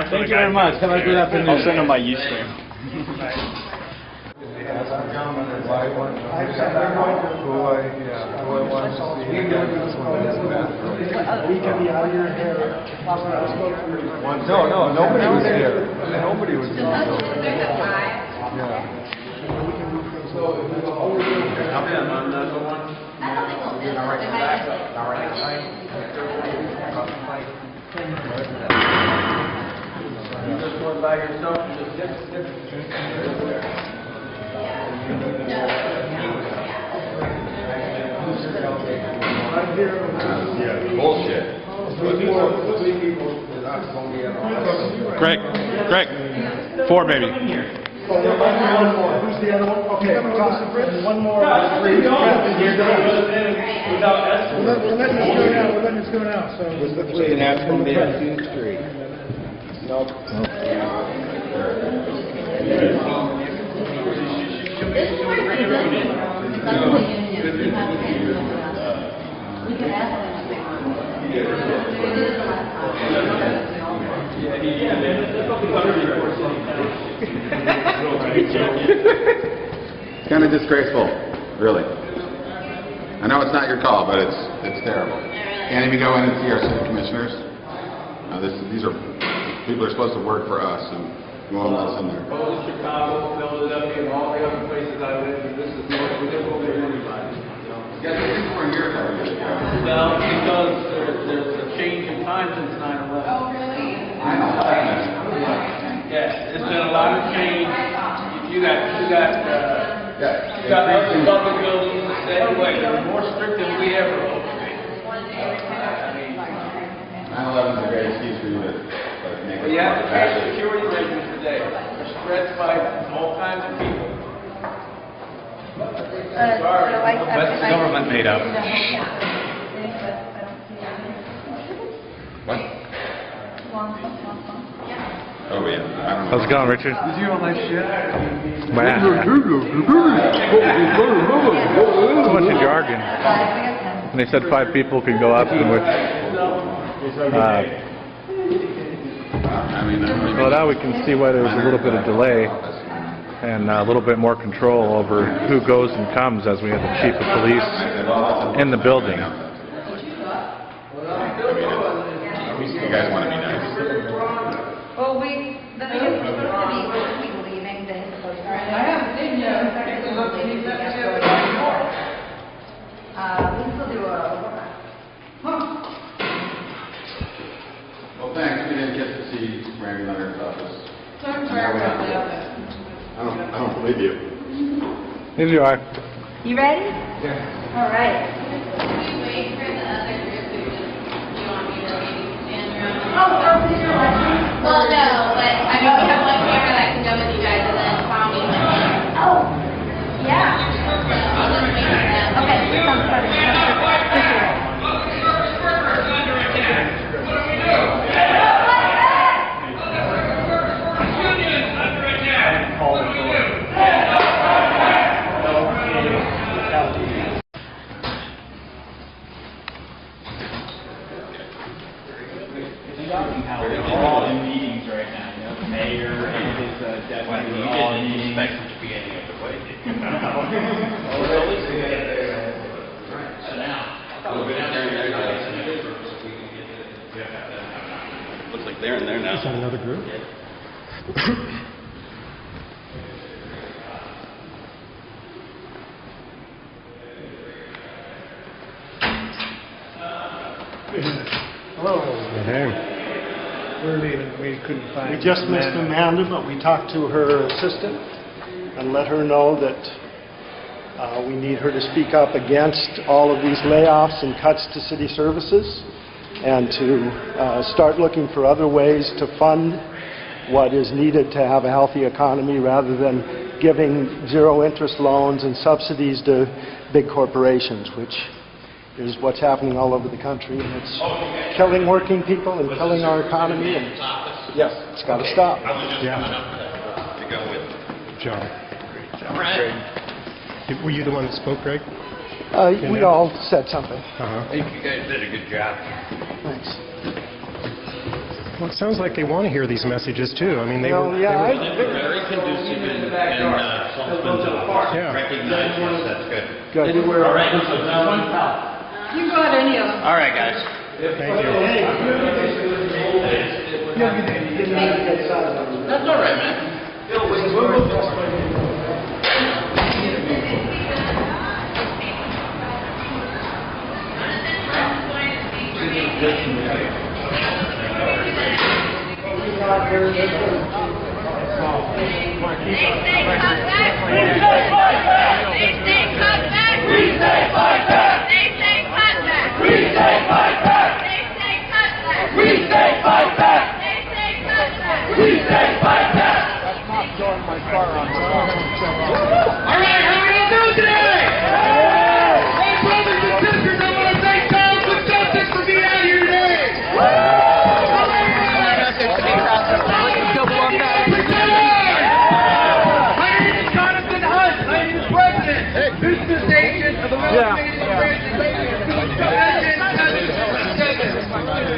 Thank you very much. Have a good afternoon. I'll send them my Ustream. No, nobody was here. Nobody was here. Yeah. Come in on another one. You just going by yourself? Yeah, bullshit. Greg, 4 maybe. Who's the other one? Okay, one more. We're letting this go now, so. We're the National Main Street. Nope. We can ask them. It's kind of disgraceful, really. I know it's not your call, but it's terrible. Can't even go in and see our city commissioners. These are people who are supposed to work for us, and you won't let us in there. Both in Chicago, Philadelphia, and all the other places I live, and this is more difficult than anybody. Yeah, these weren't here a couple years ago. Well, because there's a change in time since 9/11. Oh, really? I know. Yeah, it's been a lot of change. You got other public buildings the same way. They're more strict than we ever were. 9/11 is a great excuse for you to make But you have to check security measures today. They're stretched by all kinds of people. Sorry. What's the government made of? What? Oh, yeah. I don't know. How's it going, Richard? Did you all that shit? Too much of jargon. And they said 5 people could go up, and with well, now we can see why there's a little bit of delay and a little bit more control over who goes and comes, as we had the chief of police in the building. You guys want to be nice. Well, the biggest thing is people leaving the post. I haven't seen you. We can still do Well, thanks. We didn't get to see Randy Leonard's office. I don't believe you. Here you are. You ready? Yeah. All right. Wait for the other group to just, do you want me to maybe stand around? Well, no, but I mean, we have one camera that can go with you guys and then follow me. Oh, yeah. I'll just wait for them. Okay, sounds perfect. They're all in meetings right now, you know, the mayor and his deputy are all in meetings. You didn't expect it to be any other way, did you? Looks like they're in there now. Is that another group? Hello. Hey. We're leaving. We couldn't find. We just missed Amanda, but we talked to her assistant and let her know that we need her to speak up against all of these layoffs and cuts to city services, and to start looking for other ways to fund what is needed to have a healthy economy, rather than giving zero-interest loans and subsidies to big corporations, which is what's happening all over the country, and it's killing working people and killing our economy, and yes, it's got to stop. Yeah. To go with. John. Right. Were you the one that spoke, Greg? We all said something. Uh-huh. I think you guys did a good job. Thanks. Well, it sounds like they want to hear these messages, too. I mean, they Well, were... yeah, they They were very conducive in Sullivan's office. Yeah. Recognizing us, that's good. Good. All right, so now one pal. You can go out any of them. All right, guys. Thank you. That's all right, man.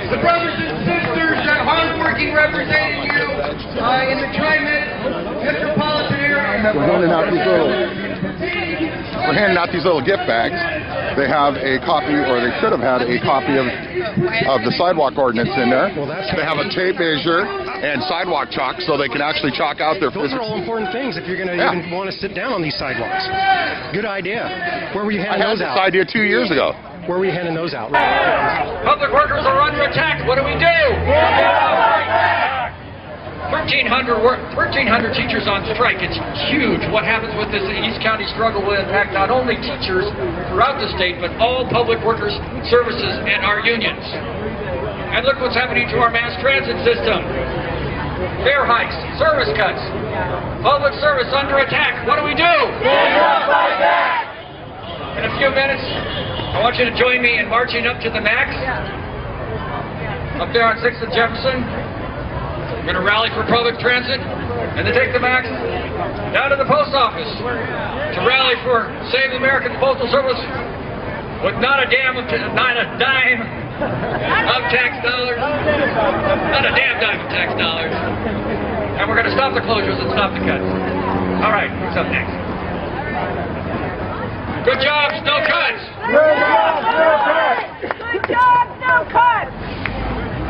The brothers and sisters that hardworking representing you in the Tri-Metropolitan area have for handing out these little gift bags, they have a copy, or they should have had a copy of the sidewalk ordinance in there. They have a tape measure and sidewalk chalk, so they can actually chalk out their. Those are all important things if you're going to even want to sit down on these sidewalks. Good idea. Where were you handing those out? I had this idea 2 years ago. Where were you handing those out? Public workers are under attack. What do we do? 1,300 teachers on strike. It's huge. What happens with this East County struggle will impact not only teachers throughout the state, but all public workers, services, and our unions. And look what's happening to our mass transit system. Fare hikes, service cuts, public service under attack. What do we do? In a few minutes, I want you to join me in marching up to the MAX, up there on 6th and Jefferson. We're going to rally for public transit, and then take the MAX down to the post office to rally for Save the American Postal Service with not a dime of tax dollars, not a damn dime of tax dollars. And we're going to stop the closures and stop the cuts. All right, what's up next? Good jobs, no cuts. Good jobs, no cuts. Good jobs, no cuts.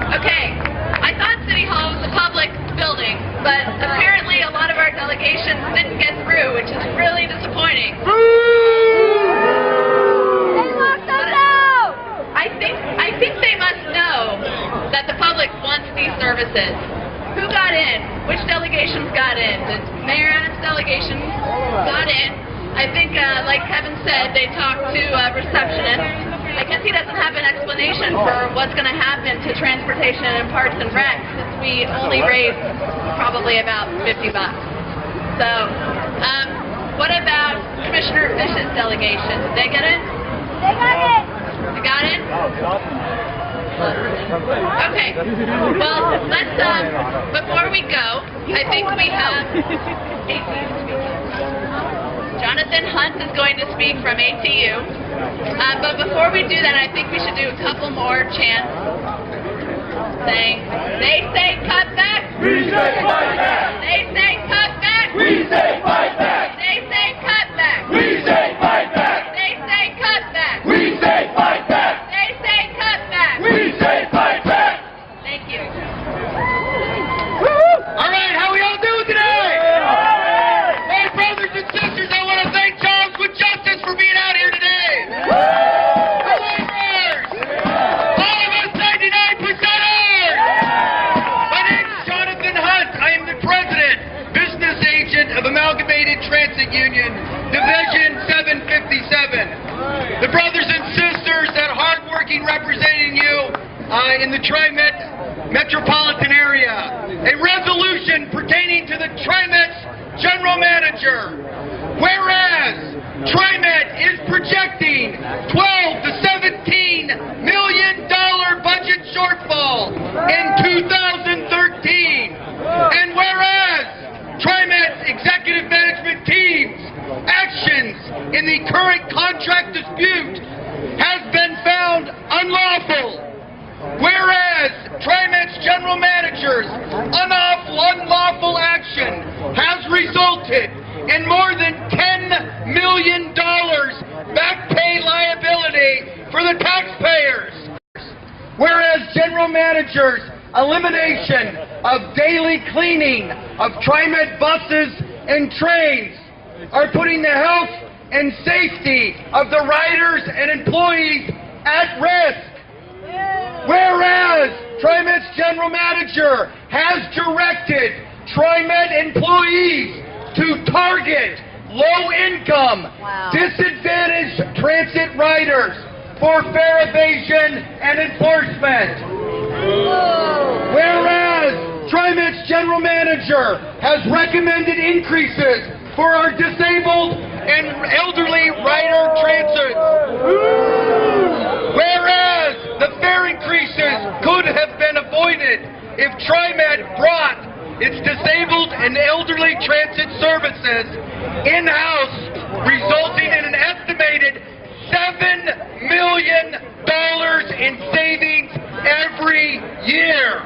Okay, I thought City Hall was a public building, but apparently a lot of our delegations didn't get through, which is really disappointing. They locked us out! I think they must know that the public wants these services. Who got in? Which delegations got in? The Mayor Adams delegation got in. I think, like Kevin said, they talked to a receptionist. I guess he doesn't have an explanation for what's going to happen to transportation and Parks and Rec, since we only raised probably about $50. So, what about Commissioner Fish's delegation? Did they get in? They got in! They got in? Okay. Well, let's, before we go, I think we have Jonathan Hunt is going to speak from ATU. But before we do that, I think we should do a couple more chants saying, they say cut back. We say fight back. They say cut back. We say fight back. They say cut back. We say fight back. They say cut back. We say fight back. They say cut back. We say fight back. Thank you. All right, how we all doing today? Hey, brothers and sisters, I want to thank Jobs with Justice for being out here today. Laborers! All of us 99%ers! My name is Jonathan Hunt. I am the president, business agent of Amalgamated Transit Union, Division 757. The brothers and sisters that are hardworking representing you in the Tri-Met metropolitan area. A resolution pertaining to the Tri-Met's general manager. Whereas Tri-Met is projecting $12 to $17 million budget shortfall in 2013. And whereas Tri-Met's executive management team's actions in the current contract dispute has been found unlawful. Whereas Tri-Met's general manager's unlawful action has resulted in more than $10 million back pay liability for the taxpayers. Whereas general manager's elimination of daily cleaning of Tri-Met buses and trains are putting the health and safety of the riders and employees at risk. Whereas Tri-Met's general manager has directed Tri-Met employees to target low-income, disadvantaged transit riders for fare evasion and enforcement. Whereas Tri-Met's general manager has recommended increases for our disabled and elderly rider transit. Whereas the fare increases could have been avoided if Tri-Met brought its disabled and elderly transit services in-house, resulting in an estimated $7 million in savings every year.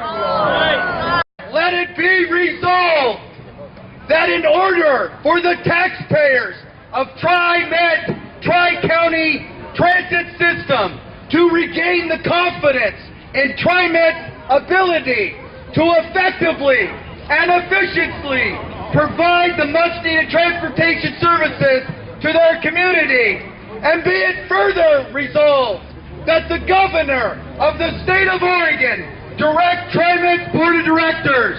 Let it be resolved that in order for the taxpayers of Tri-Met Tri-County transit system to regain the confidence in TriMet's ability to effectively and efficiently provide the much-needed transportation services to their community. And be it further resolved that the governor of the state of Oregon direct TriMet's board of directors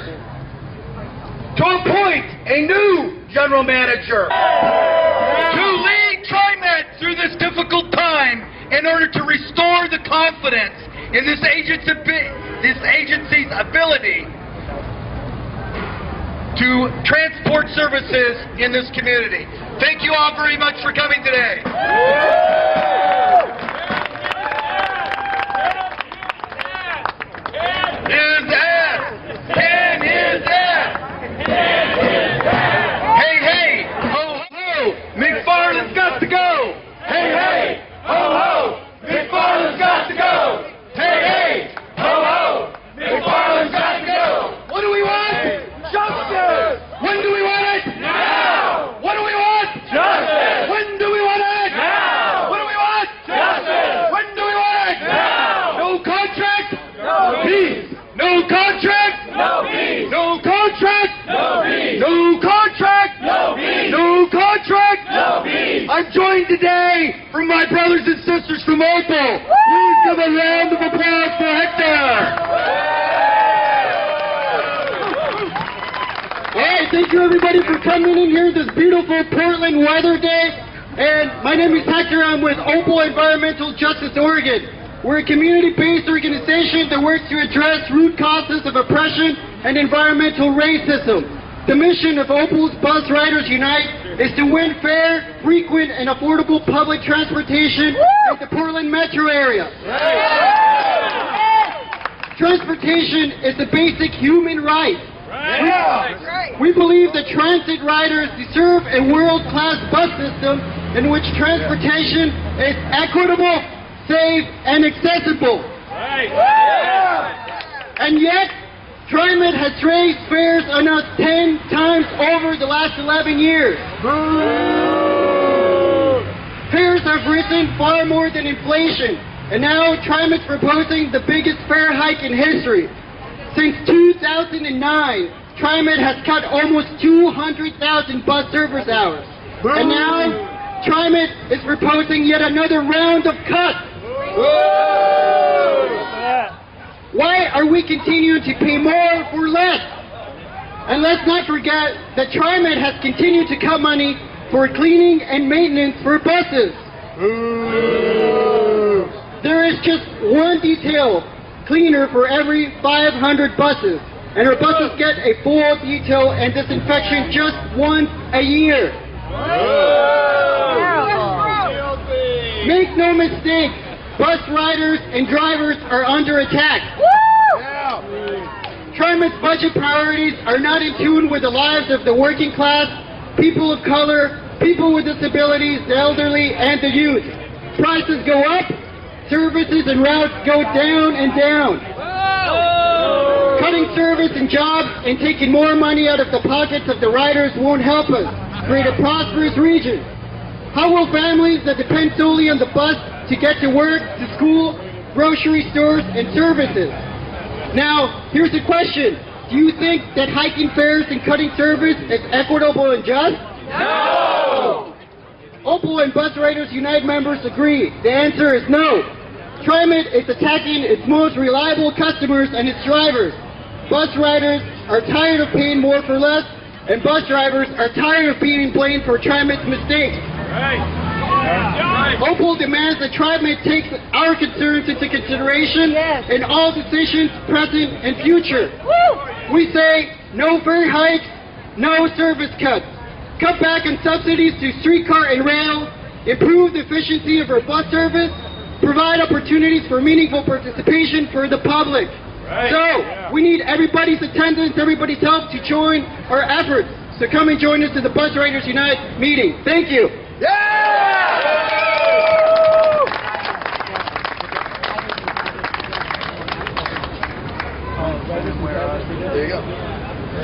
to appoint a new general manager to lead TriMet through this difficult time in order to restore the confidence in this agency's ability to transport services in this community. Thank you all very much for coming today. His ass! Can his ass! Hey, hey! Ho, ho! McFarland's got to go! Hey, hey! Ho, ho! McFarland's got to go! Hey, hey! Ho, ho! McFarland's got to go! What do we want? Justice! When do we want it? Now! What do we want? Justice! When do we want it? Now! What do we want? Justice! When do we want it? Now! No contract? No peace! No contract? No peace! No contract? No peace! No contract? No peace! No contract? No peace! I'm joined today from my brothers and sisters from Opal. Please give a round of applause for Hector. Hey, thank you everybody for coming in here this beautiful Portland weather day. And my name is Hector. I'm with Opal Environmental Justice Oregon. We're a community-based organization that works to address root causes of oppression and environmental racism. The mission of Opal's Bus Riders Unite is to win fair, frequent, and affordable public transportation in the Portland metro area. Transportation is a basic human right. We believe that transit riders deserve a world-class bus system in which transportation is equitable, safe, and accessible. And yet, TriMet has raised fares on us 10 times over the last 11 years. Fares have risen far more than inflation, and now TriMet's proposing the biggest fare hike in history. Since 2009, TriMet has cut almost 200,000 bus service hours. And now, TriMet is proposing yet another round of cuts. Why are we continuing to pay more for less? And let's not forget that TriMet has continued to cut money for cleaning and maintenance for buses. There is just one detail cleaner for every 500 buses, and our buses get a full detail and disinfection just once a year. Make no mistake, bus riders and drivers are under attack. TriMet's budget priorities are not in tune with the lives of the working class, people of color, people with disabilities, the elderly, and the youth. Prices go up, services and routes go down and down. Cutting service and jobs and taking more money out of the pockets of the riders won't help us create a prosperous region. How will families that depend solely on the bus to get to work, to school, grocery stores, and services? Now, here's the question. Do you think that hiking fares and cutting service is equitable and just? No! Opal and Bus Riders Unite members agree. The answer is no. TriMet is attacking its most reliable customers and its drivers. Bus riders are tired of paying more for less, and bus drivers are tired of being blamed for TriMet's mistakes. Opal demands that TriMet takes our concerns into consideration in all decisions, present and future. We say no fare hikes, no service cuts. Cut back on subsidies to streetcar and rail, improve the efficiency of our bus service, provide opportunities for meaningful participation for the public. We need everybody's attendance, everybody's help to join our efforts. So come and join us at the Bus Riders Unite meeting. Thank you. There you go.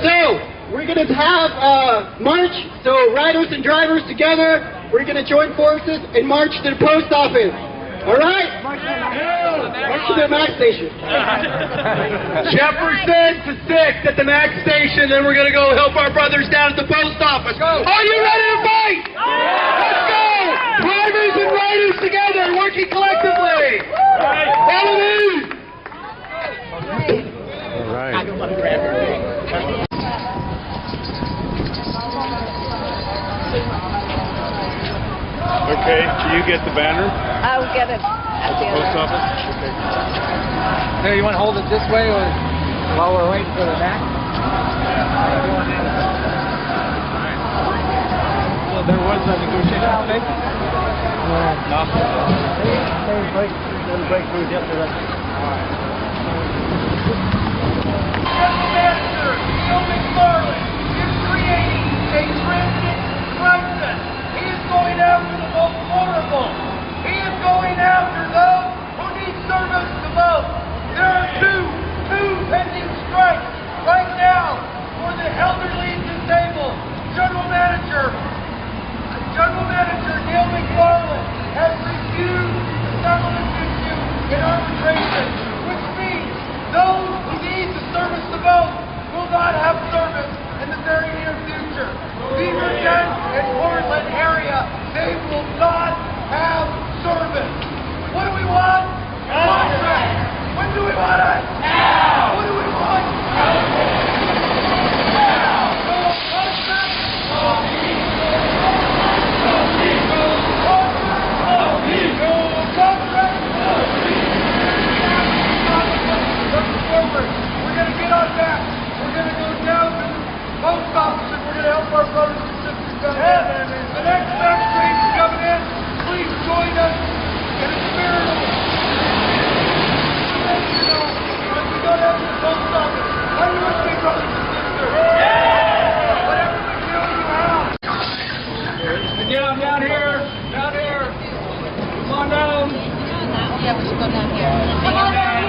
So, we're going to have a march, so riders and drivers together. we're going to join forces and march to the post office. All right? March to the MAX station. Jefferson to 6th at the MAX station, then we're going to go help our brothers down at the post office. Are you ready to fight? Let's go! Drivers and riders together, working collectively. Attendees! All right. Okay, can you get the banner? I'll get it at the Post other. office? Okay. Here, you want to hold it this way or while we're waiting for the back? Well, there was a negotiation today? No. Doesn't break through just for that. Going after the most vulnerable. He is going after those who need service the most. There are two pending strikes right now for the elderly and disabled. General Manager Neil McFarland has refused to settle this issue in arbitration, which means those who need the service the most will not have service in the very near future. Beaverton and Portland area, they will not have service. What do we want? Contract. When do we want it? Now. What do we want? Now. No contract. No peace. No peace. No contract. No peace. No contract. No peace. Looking forward. We're going to get on back. We're going to go down to post office and we're going to help our brothers and sisters come in. The next tax train is coming in. Please join us in a spirit of when we go down to the post office. Are you with me, brothers and sisters? Yeah! Whatever we do, you have. Down here. Come on down. Yeah, we should go down here. Come on down here.